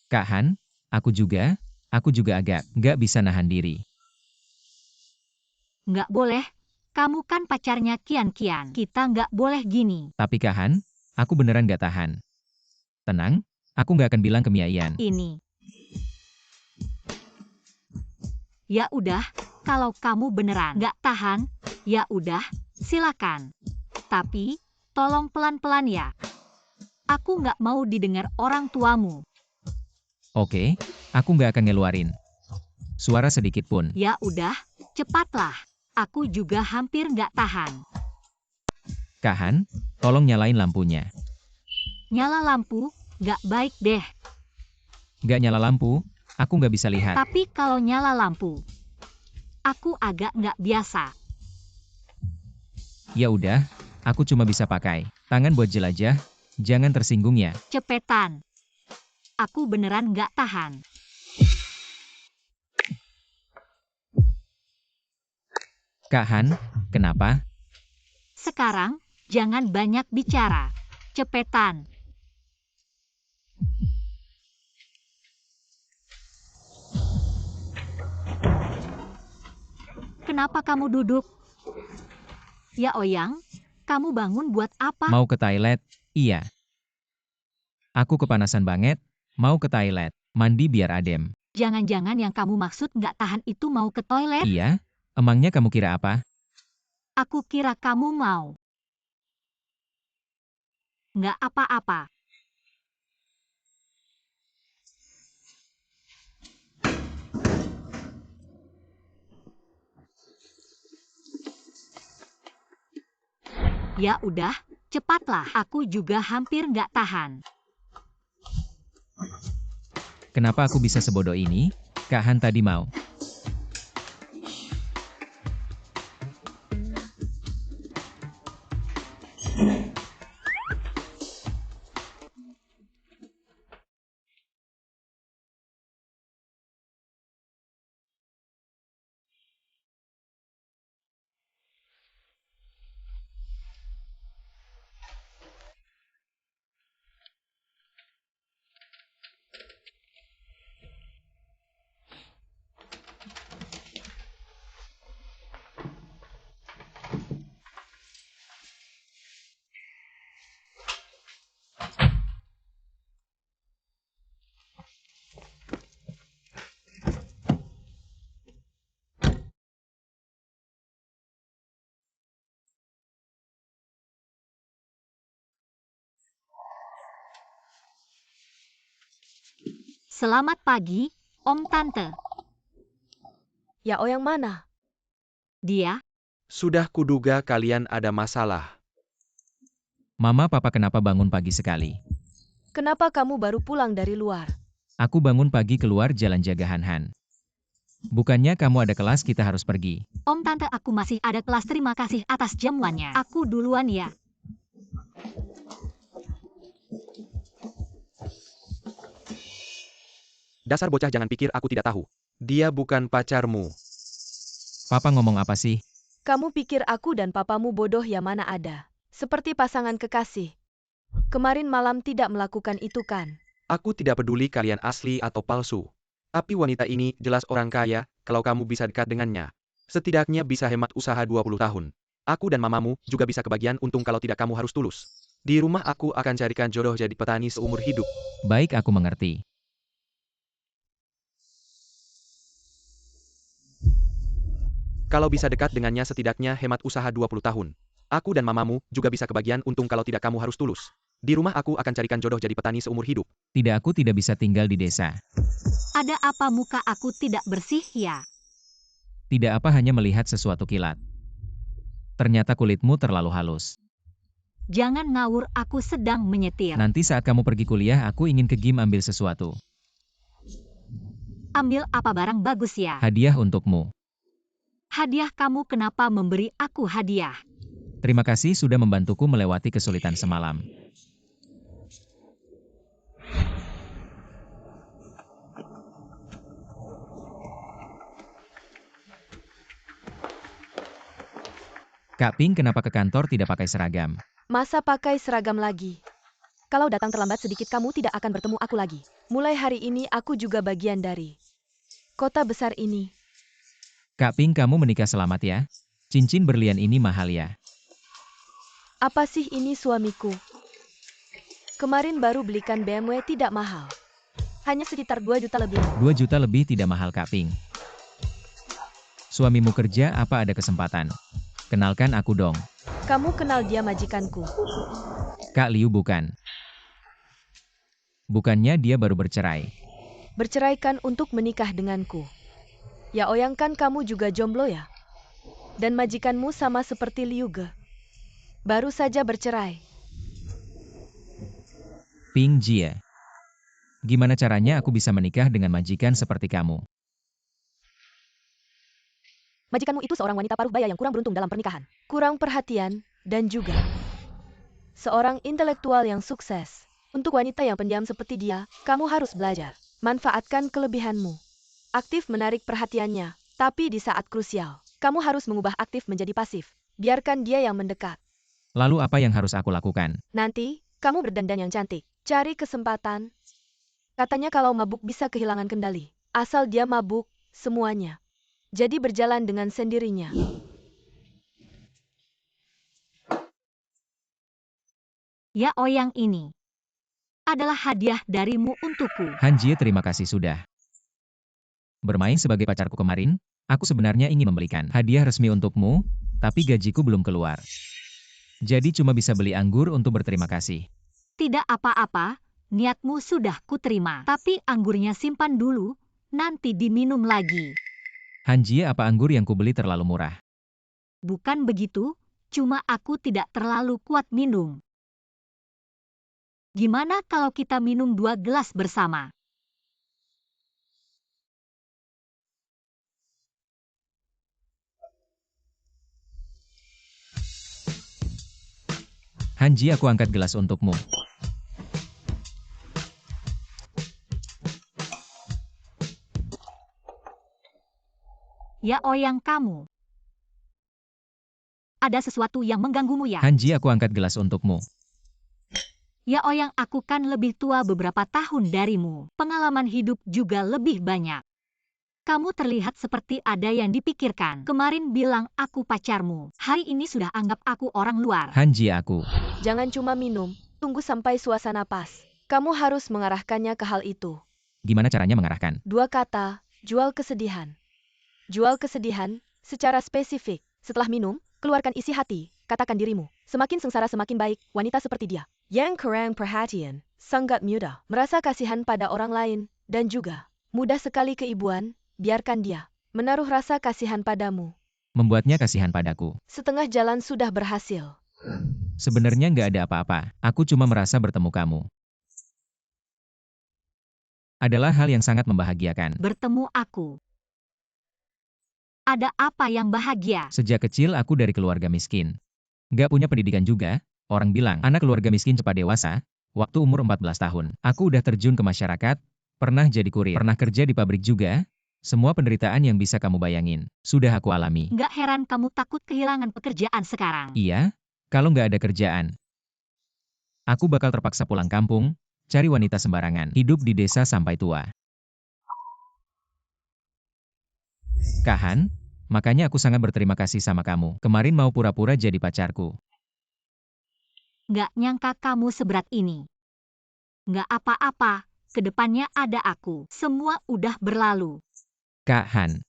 Kak Han, aku juga agak nggak bisa nahan diri. Nggak boleh. Kamu kan pacarnya Kian. Kita nggak boleh gini. Tapi Kak Han, aku beneran nggak tahan. Tenang, aku nggak akan bilang ke Mia Yan. Ini. Ya udah, kalau kamu beneran nggak tahan, ya udah, silakan. Tapi, tolong pelan-pelan ya. Aku nggak mau didengar orang tuamu. Oke, aku nggak akan ngeluarin suara sedikit pun. Ya udah, cepatlah. Aku juga hampir nggak tahan. Kak Han, tolong nyalain lampunya. Nyala lampu, nggak baik deh. Nggak nyala lampu, aku nggak bisa lihat. Tapi kalau nyala lampu, aku agak nggak biasa. Ya udah, aku cuma bisa pakai tangan buat jelajah, jangan tersinggung ya. Cepetan. Aku beneran nggak tahan. Kak Han, kenapa? Sekarang, jangan banyak bicara. Cepetan. Kenapa kamu duduk? Ya Oyang, kamu bangun buat apa? Mau ke toilet? Iya. Aku kepanasan banget, mau ke toilet, mandi biar adem. Jangan-jangan yang kamu maksud nggak tahan itu mau ke toilet? Iya? Emangnya kamu kira apa? Aku kira kamu mau. Nggak apa-apa. Ya udah, cepatlah. Aku juga hampir nggak tahan. Kenapa aku bisa sebodoh ini? Kak Han tadi mau. Selamat pagi, Om Tante. Ya yang mana? Dia, Sudah kuduga kalian ada masalah. Mama papa kenapa bangun pagi sekali? Kenapa kamu baru pulang dari luar? Aku bangun pagi keluar jalan jaga Han Han. Bukannya kamu ada kelas kita harus pergi. Om Tante aku masih ada kelas, terima kasih atas jamuannya. Aku duluan ya. Dasar bocah, jangan pikir aku tidak tahu. Dia bukan pacarmu. Papa ngomong apa sih? Kamu pikir aku dan papamu bodoh ya, mana ada. Seperti pasangan kekasih. Kemarin malam tidak melakukan itu kan? Aku tidak peduli kalian asli atau palsu. Tapi wanita ini jelas orang kaya, kalau kamu bisa dekat dengannya. Setidaknya bisa hemat usaha 20 tahun. Aku dan mamamu juga bisa kebagian untung kalau tidak kamu harus tulus. Di rumah aku akan carikan jodoh jadi petani seumur hidup. Baik, aku mengerti. Kalau bisa dekat dengannya setidaknya hemat usaha 20 tahun. Aku dan mamamu juga bisa kebagian untung kalau tidak kamu harus tulus. Di rumah aku akan carikan jodoh jadi petani seumur hidup. Tidak, aku tidak bisa tinggal di desa. Ada apa muka aku tidak bersih ya? Tidak apa, hanya melihat sesuatu kilat. Ternyata kulitmu terlalu halus. Jangan ngawur, aku sedang menyetir. Nanti saat kamu pergi kuliah, aku ingin ke gym ambil sesuatu. Ambil apa, barang bagus ya? Hadiah untukmu. Hadiah? Kamu kenapa memberi aku hadiah? Terima kasih sudah membantuku melewati kesulitan semalam. Kak Ping, kenapa ke kantor tidak pakai seragam? Masa pakai seragam lagi? Kalau datang terlambat sedikit kamu tidak akan bertemu aku lagi. Mulai hari ini aku juga bagian dari kota besar ini. Kak Ping, kamu menikah selamat ya? Cincin berlian ini mahal ya? Apa sih ini, suamiku? Kemarin baru belikan BMW, tidak mahal. Hanya sekitar 2 juta lebih. 2 juta lebih tidak mahal, Kak Ping. Suamimu kerja, apa ada kesempatan? Kenalkan aku dong. Kamu kenal dia, majikanku. Kak Liu bukan? Bukannya dia baru bercerai? Berceraikan untuk menikah denganku. Ya Oyang, kan kamu juga jomblo ya? Dan majikanmu sama seperti Liu Ge. Baru saja bercerai. Ping Jie. Gimana caranya aku bisa menikah dengan majikan seperti kamu? Majikanmu itu seorang wanita paruh baya yang kurang beruntung dalam pernikahan. Kurang perhatian, dan juga seorang intelektual yang sukses. Untuk wanita yang pendiam seperti dia, kamu harus belajar. Manfaatkan kelebihanmu. Aktif menarik perhatiannya, tapi di saat krusial, kamu harus mengubah aktif menjadi pasif. Biarkan dia yang mendekat. Lalu apa yang harus aku lakukan? Nanti, kamu berdandan yang cantik. Cari kesempatan. Katanya kalau mabuk bisa kehilangan kendali. Asal dia mabuk, semuanya jadi berjalan dengan sendirinya. Ya Oyang ini. adalah hadiah darimu untukku. Hanjie, terima kasih sudah bermain sebagai pacarku kemarin. Aku sebenarnya ingin membelikan hadiah resmi untukmu, tapi gajiku belum keluar. Jadi cuma bisa beli anggur untuk berterima kasih. Tidak apa-apa, niatmu sudah kuterima. Tapi anggurnya simpan dulu, nanti diminum lagi. Hanjie, apa anggur yang kubeli terlalu murah? Bukan begitu, cuma aku tidak terlalu kuat minum. Gimana kalau kita minum 2 gelas bersama? Hanjie, aku angkat gelas untukmu. Ya Oyang, kamu. Ada sesuatu yang mengganggumu ya? Hanjie, aku angkat gelas untukmu. Ya Oyang, aku kan lebih tua beberapa tahun darimu. Pengalaman hidup juga lebih banyak. Kamu terlihat seperti ada yang dipikirkan. Kemarin bilang aku pacarmu. Hari ini sudah anggap aku orang luar. Hanjie, aku. Jangan cuma minum, tunggu sampai suasana pas. Kamu harus mengarahkannya ke hal itu. Gimana caranya mengarahkan? 2 kata, jual kesedihan. Jual kesedihan secara spesifik. Setelah minum, keluarkan isi hati, katakan dirimu. Semakin sengsara semakin baik, wanita seperti dia. Yang kurang perhatian, sangat mudah. Merasa kasihan pada orang lain, dan juga mudah sekali keibuan. Biarkan dia menaruh rasa kasihan padamu. Membuatnya kasihan padaku. Setengah jalan sudah berhasil. Sebenarnya nggak ada apa-apa. Aku cuma merasa bertemu kamu adalah hal yang sangat membahagiakan. Bertemu aku. Ada apa yang bahagia? Sejak kecil aku dari keluarga miskin. Nggak punya pendidikan juga. Orang bilang, anak keluarga miskin cepat dewasa. Waktu umur 14 tahun, aku udah terjun ke masyarakat, pernah jadi kurir, pernah kerja di pabrik juga. Semua penderitaan yang bisa kamu bayangin, sudah aku alami. Nggak heran kamu takut kehilangan pekerjaan sekarang. Iya, kalau nggak ada kerjaan, aku bakal terpaksa pulang kampung, cari wanita sembarangan, hidup di desa sampai tua. Kahan, makanya aku sangat berterima kasih sama kamu. Kemarin mau pura-pura jadi pacarku. Nggak nyangka kamu seberat ini. Nggak apa-apa, kedepannya ada aku. Semua udah berlalu. Kak Han,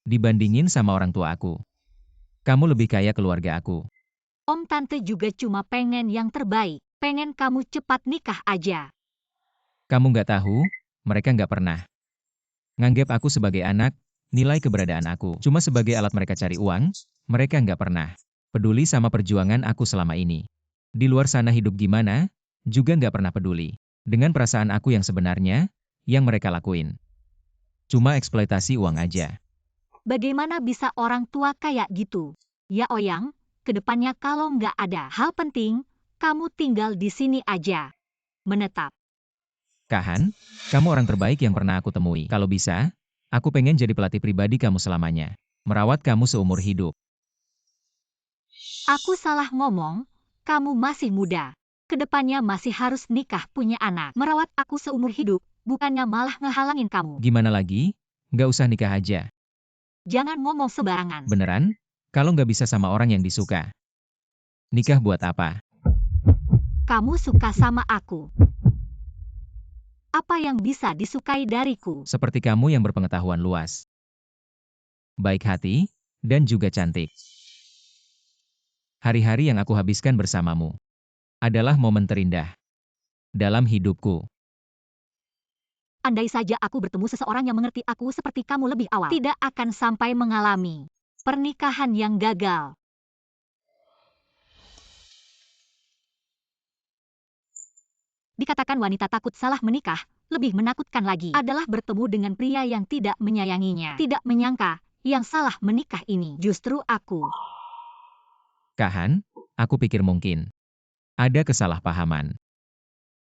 dibandingin sama orang tua aku, kamu lebih kaya keluarga aku. Om tante juga cuma pengen yang terbaik. Pengen kamu cepat nikah aja. Kamu nggak tahu, mereka nggak pernah nganggep aku sebagai anak, nilai keberadaan aku cuma sebagai alat mereka cari uang. Mereka nggak pernah peduli sama perjuangan aku selama ini. Di luar sana hidup gimana, juga nggak pernah peduli dengan perasaan aku yang sebenarnya, yang mereka lakuin. Cuma eksploitasi uang aja. Bagaimana bisa orang tua kayak gitu? Ya Oyang, kedepannya kalau nggak ada hal penting, kamu tinggal di sini aja. Menetap. Kahan, kamu orang terbaik yang pernah aku temui. Kalau bisa, aku pengen jadi pelatih pribadi kamu selamanya. Merawat kamu seumur hidup. Aku salah ngomong, kamu masih muda. Kedepannya masih harus nikah punya anak. Merawat aku seumur hidup, bukannya malah ngehalangin kamu. Gimana lagi? Nggak usah nikah aja. Jangan ngomong sembarangan. Beneran? Kalau nggak bisa sama orang yang disuka, nikah buat apa? Kamu suka sama aku. Apa yang bisa disukai dariku? Seperti kamu yang berpengetahuan luas, baik hati, dan juga cantik. Hari-hari yang aku habiskan bersamamu adalah momen terindah dalam hidupku. Andai saja aku bertemu seseorang yang mengerti aku seperti kamu lebih awal, tidak akan sampai mengalami pernikahan yang gagal. Dikatakan wanita takut salah menikah, lebih menakutkan lagi adalah bertemu dengan pria yang tidak menyayanginya. Tidak menyangka, yang salah menikah ini justru aku. Kahan, aku pikir mungkin ada kesalahpahaman.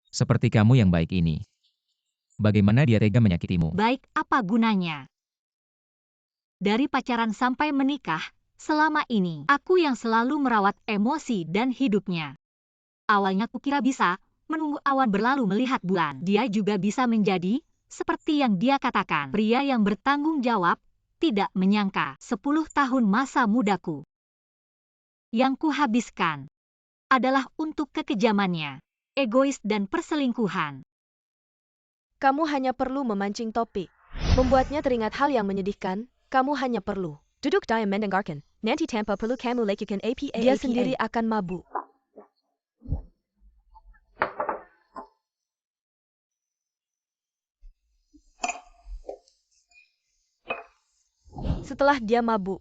Seperti kamu yang baik ini. Bagaimana dia tega menyakitimu? Baik, apa gunanya? Dari pacaran sampai menikah, selama ini, aku yang selalu merawat emosi dan hidupnya. Awalnya kukira bisa menunggu awan berlalu melihat bulan. Dia juga bisa menjadi, seperti yang dia katakan, pria yang bertanggung jawab. Tidak menyangka, 10 tahun masa mudaku yang kuhabiskan adalah untuk kekejamannya. egois dan perselingkuhan. Kamu hanya perlu memancing topik. Membuatnya teringat hal yang menyedihkan, kamu hanya perlu duduk dan mendengarkan. Nanti tanpa perlu kamu lakukan apa. Dia sendiri akan mabuk. Setelah dia mabuk,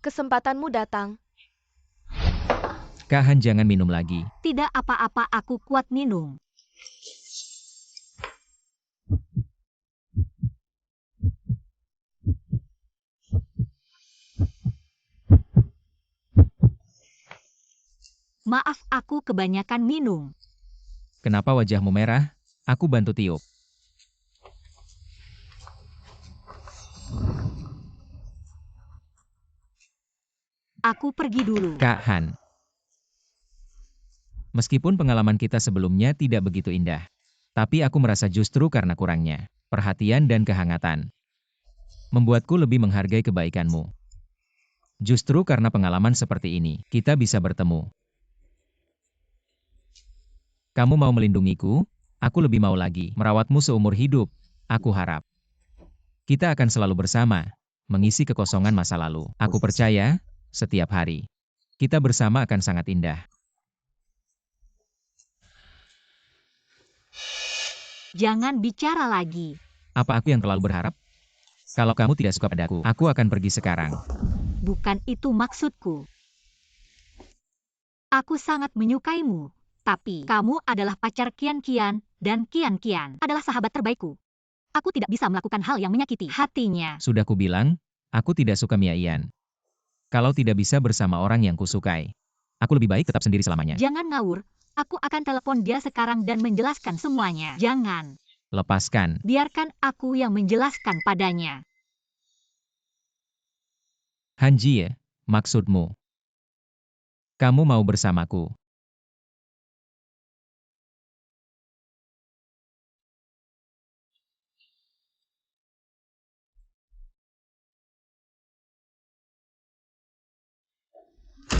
kesempatanmu datang. Kak Han, jangan minum lagi. Tidak apa-apa, aku kuat minum. Maaf, aku kebanyakan minum. Kenapa wajahmu merah? Aku bantu tiup. Aku pergi dulu. Kak Han. Meskipun pengalaman kita sebelumnya tidak begitu indah, tapi aku merasa justru karena kurangnya perhatian dan kehangatan, membuatku lebih menghargai kebaikanmu. Justru karena pengalaman seperti ini, kita bisa bertemu. Kamu mau melindungiku, aku lebih mau lagi merawatmu seumur hidup. Aku harap kita akan selalu bersama, mengisi kekosongan masa lalu. Aku percaya, setiap hari kita bersama akan sangat indah. Jangan bicara lagi. Apa aku yang terlalu berharap? Kalau kamu tidak suka padaku, aku akan pergi sekarang. Bukan itu maksudku. Aku sangat menyukaimu, tapi kamu adalah pacar Qian-Qian, dan Qian-Qian adalah sahabat terbaikku. Aku tidak bisa melakukan hal yang menyakiti hatinya. Sudah kubilang, aku tidak suka Mia Ian. Kalau tidak bisa bersama orang yang kusukai, aku lebih baik tetap sendiri selamanya. Jangan ngawur, aku akan telepon dia sekarang dan menjelaskan semuanya. Jangan. Lepaskan. Biarkan aku yang menjelaskan padanya. Han Jie, maksudmu? Kamu mau bersamaku?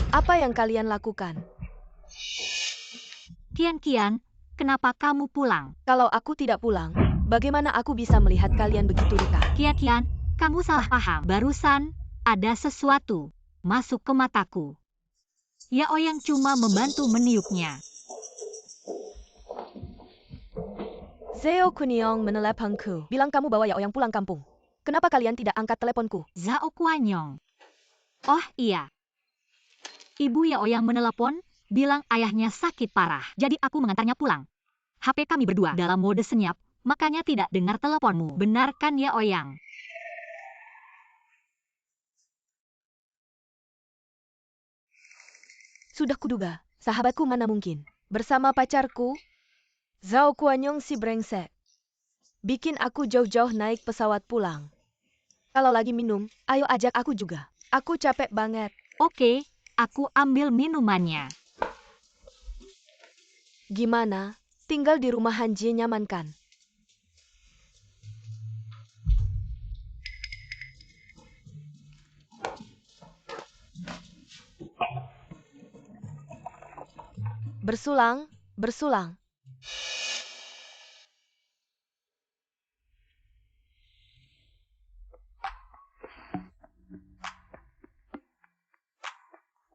Apa yang kalian lakukan? Qian-Qian, kenapa kamu pulang? Kalau aku tidak pulang, bagaimana aku bisa melihat kalian begitu dekat? Qian-Qian, kamu salah paham. Barusan, ada sesuatu masuk ke mataku. Ya Oyang cuma membantu meniupnya. Zhao Kunyong meneleponku, bilang kamu bawa Ya Oyang pulang kampung. Kenapa kalian tidak angkat teleponku? Zhao Kuanyong. Oh iya. Ibu Ya Oyang menelepon, bilang ayahnya sakit parah. Jadi aku mengantarnya pulang. HP kami berdua dalam mode senyap, makanya tidak dengar teleponmu. Benar kan Ya Oyang? Sudah kuduga, sahabatku mana mungkin. Bersama pacarku, Zhao Kuanyong si brengsek. Bikin aku jauh-jauh naik pesawat pulang. Kalau lagi minum, ayo ajak aku juga. Aku capek banget. Oke, aku ambil minumannya. Gimana? Tinggal di rumah Han Jie nyaman kan? Bersulang, bersulang.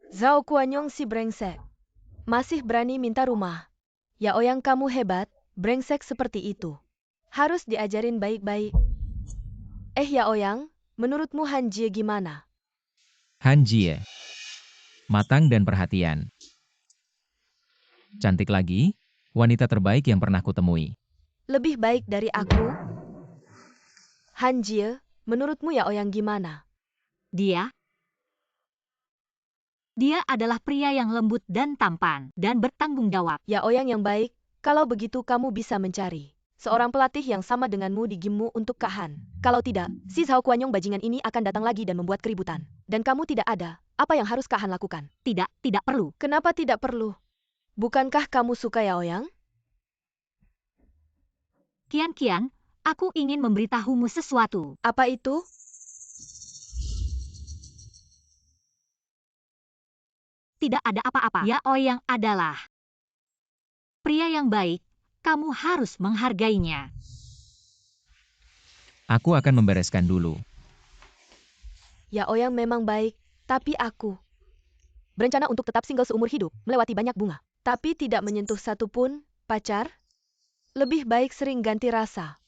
Zhao Kuanyong si brengsek. Masih berani minta rumah. Ya Oyang kamu hebat, brengsek seperti itu. Harus diajarin baik-baik. Ya Oyang, menurutmu Han Jie gimana? Han Jie. Matang dan perhatian. Cantik lagi, wanita terbaik yang pernah kutemui. Lebih baik dari aku? Han Jie, menurutmu Ya Oyang gimana? Dia adalah pria yang lembut dan tampan, dan bertanggung jawab. Ya Oyang yang baik, kalau begitu kamu bisa mencari seorang pelatih yang sama denganmu di gamemu untuk Kak Han. Kalau tidak, si Zhao Kuanyong bajingan ini akan datang lagi dan membuat keributan. Dan kamu tidak ada, apa yang harus Kak Han lakukan? Tidak perlu. Kenapa tidak perlu? Bukankah kamu suka Ya Oyang? Qian-Qian, aku ingin memberitahumu sesuatu. Apa itu? Tidak ada apa-apa. Ya Oyang adalah Pria yang baik, kamu harus menghargainya. Aku akan membereskan dulu. Ya Oyang memang baik, tapi aku berencana untuk tetap single seumur hidup, melewati banyak bunga. Tapi tidak menyentuh satupun pacar. Lebih baik sering ganti rasa.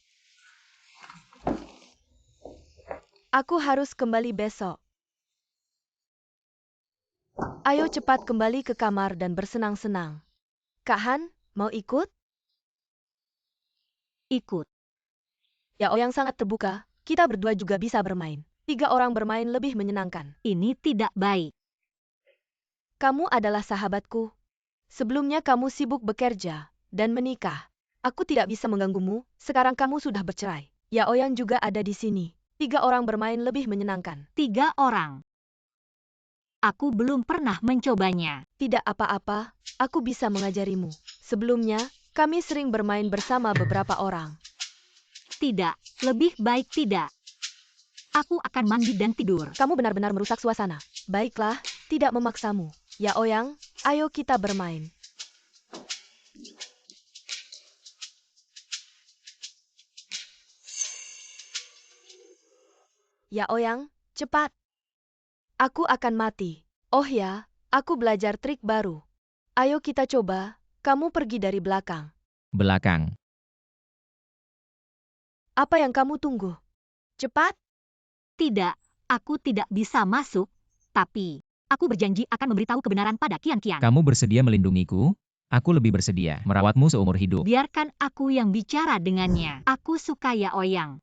Aku harus kembali besok. Ayo cepat kembali ke kamar dan bersenang-senang. Kak Han, mau ikut? Ikut. Ya Oyang sangat terbuka, kita berdua juga bisa bermain. 3 orang bermain lebih menyenangkan. Ini tidak baik. Kamu adalah sahabatku. Sebelumnya kamu sibuk bekerja dan menikah. Aku tidak bisa mengganggumu, sekarang kamu sudah bercerai. Ya Oyang juga ada di sini. 3 orang bermain lebih menyenangkan. 3 orang. Aku belum pernah mencobanya. Tidak apa-apa, aku bisa mengajarimu. Sebelumnya, kami sering bermain bersama beberapa orang. Tidak, lebih baik tidak. Aku akan mandi dan tidur. Kamu benar-benar merusak suasana. Baiklah, tidak memaksamu. Ya Oyang, ayo kita bermain. Ya Oyang, cepat. Aku akan mati. Oh ya, aku belajar trik baru. Ayo kita coba, kamu pergi dari belakang. Belakang. Apa yang kamu tunggu? Cepat. Tidak, aku tidak bisa masuk, tapi aku berjanji akan memberitahu kebenaran pada Kian-Kian. Kamu bersedia melindungiku? Aku lebih bersedia merawatmu seumur hidup. Biarkan aku yang bicara dengannya. Aku suka Ya Oyang.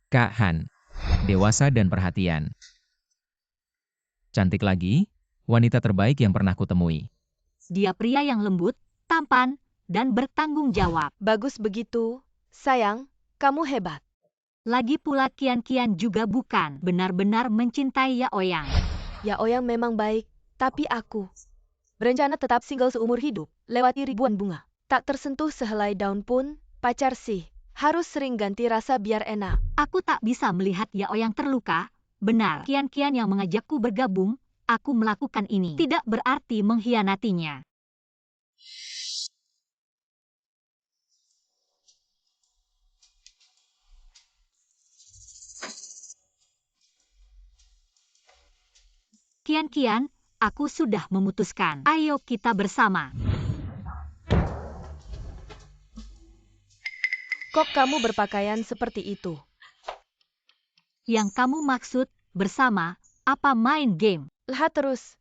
Kak Han. Dewasa dan perhatian. Cantik lagi, wanita terbaik yang pernah kutemui. Dia pria yang lembut, tampan, dan bertanggung jawab. Bagus begitu. Sayang, kamu hebat. Lagi pula Kian-Kian juga bukan benar-benar mencintai Ya Oyang. Ya Oyang memang baik, tapi aku berencana tetap single seumur hidup, lewati ribuan bunga. Tak tersentuh sehelai daun pun, pacar sih. Harus sering ganti rasa biar enak. Aku tak bisa melihat Ya Oyang terluka. Benar, Kian-Kian yang mengajakku bergabung, aku melakukan ini. Tidak berarti mengkhianatinya. Kian-Kian, aku sudah memutuskan. Ayo kita bersama. Kok kamu berpakaian seperti itu? Yang kamu maksud, bersama, apa main game? Lihat terus.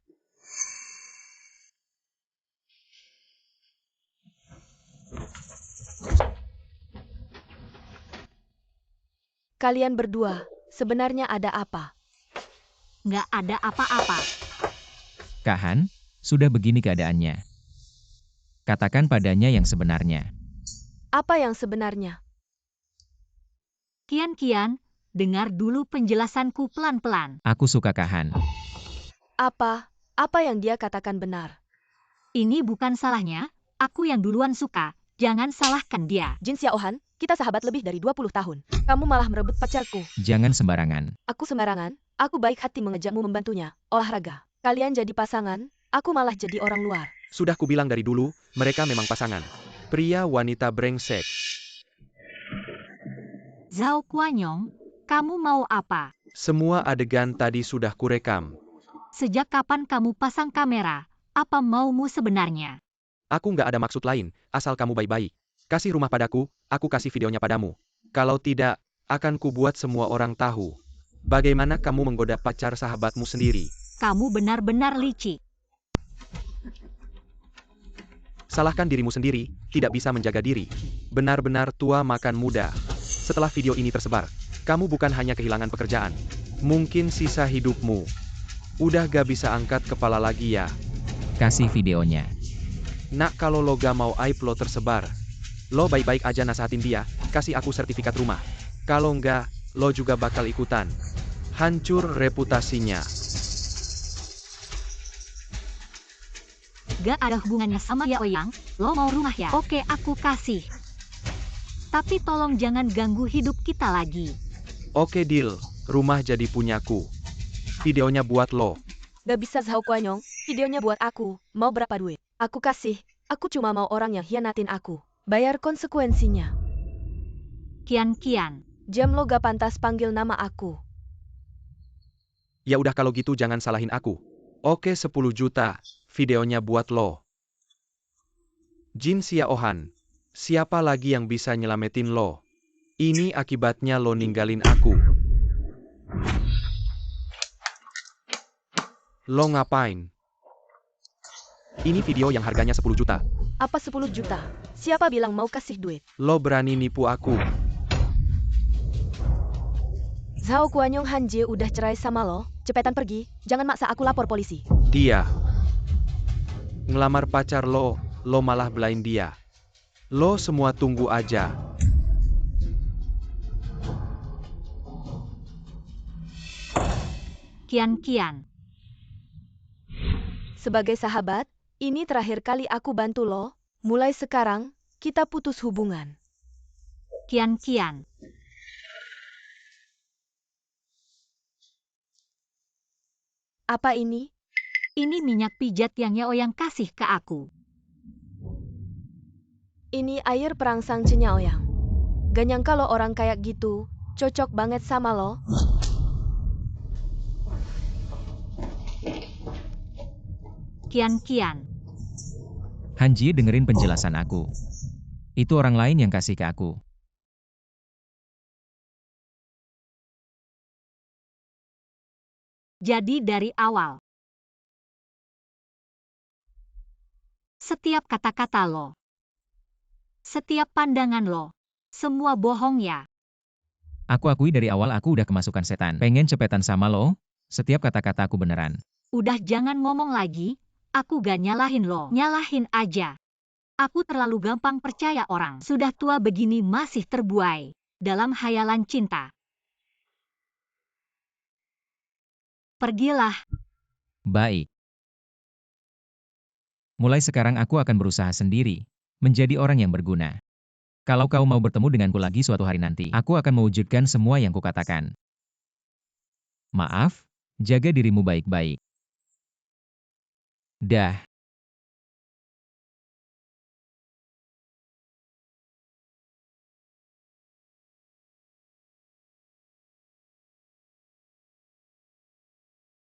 Kalian berdua, sebenarnya ada apa? Nggak ada apa-apa. Kak Han, sudah begini keadaannya. Katakan padanya yang sebenarnya. Apa yang sebenarnya? Kian-Kian, dengar dulu penjelasanku pelan-pelan. Aku suka Kak Han. Apa? Apa yang dia katakan benar? Ini bukan salahnya, aku yang duluan suka, jangan salahkan dia. Jin Xiaohan, kita sahabat lebih dari 20 tahun. Kamu malah merebut pacarku. Jangan sembarangan. Aku sembarangan, aku baik hati mengejakmu membantunya, olahraga. Kalian jadi pasangan, aku malah jadi orang luar. Sudah kubilang dari dulu, mereka memang pasangan. Pria wanita brengsek. Zhao Guanyong, kamu mau apa? Semua adegan tadi sudah kurekam. Sejak kapan kamu pasang kamera? Apa maumu sebenarnya? Aku nggak ada maksud lain, asal kamu baik-baik. Kasih rumah padaku, aku kasih videonya padamu. Kalau tidak, akan kubuat semua orang tahu. Bagaimana kamu menggoda pacar sahabatmu sendiri? Kamu benar-benar licik. Salahkan dirimu sendiri, tidak bisa menjaga diri. Benar-benar tua makan muda. Setelah video ini tersebar, kamu bukan hanya kehilangan pekerjaan. Mungkin sisa hidupmu. Udah gak bisa angkat kepala lagi ya. Kasih videonya. Nak, kalau lo gak mau aib lo tersebar, lo baik-baik aja nasihatin dia, kasih aku sertifikat rumah. Kalau enggak, lo juga bakal ikutan. Hancur reputasinya. Gak ada hubungannya sama Ya Oyang, lo mau rumah ya? Oke, aku kasih. Tapi tolong jangan ganggu hidup kita lagi. Oke deal, rumah jadi punyaku. Videonya buat lo. Gak bisa Zhao Guanyong, videonya buat aku, mau berapa duit? Aku kasih, aku cuma mau orang yang hianatin aku. Bayar konsekuensinya. Kian. Jam lo gak pantas panggil nama aku. Ya udah kalau gitu jangan salahin aku. Oke 10 juta, videonya buat lo. Jin Xiaohan, siapa lagi yang bisa nyelamatin lo? Ini akibatnya lo ninggalin aku. Lo ngapain? Ini video yang harganya 10 juta. Apa 10 juta? Siapa bilang mau kasih duit? Lo berani nipu aku. Zhao Guanyong Hanjie udah cerai sama lo, cepetan pergi, jangan maksa aku lapor polisi. Dia ngelamar pacar lo malah belain dia. Lo semua tunggu aja. Kian. Sebagai sahabat, ini terakhir kali aku bantu lo, mulai sekarang, kita putus hubungan. Kian. Apa ini? Ini minyak pijat yang Yaoyang kasih ke aku. Ini air perangsang Cenyaoyang. Gak nyangka lo orang kayak gitu, cocok banget sama lo. Kian. Hanjie dengerin penjelasan aku. Itu orang lain yang kasih ke aku. Jadi dari awal, setiap kata-kata lo, setiap pandangan lo, semua bohong ya. Aku akui dari awal aku udah kemasukan setan. Pengen cepetan sama lo, setiap kata-kata aku beneran. Udah jangan ngomong lagi, aku gak nyalahin lo. Nyalahin aja. Aku terlalu gampang percaya orang. Sudah tua begini masih terbuai dalam hayalan cinta. Pergilah. Baik. Mulai sekarang aku akan berusaha sendiri, menjadi orang yang berguna. Kalau kau mau bertemu denganku lagi suatu hari nanti, aku akan mewujudkan semua yang kukatakan. Maaf, jaga dirimu baik-baik. Dah.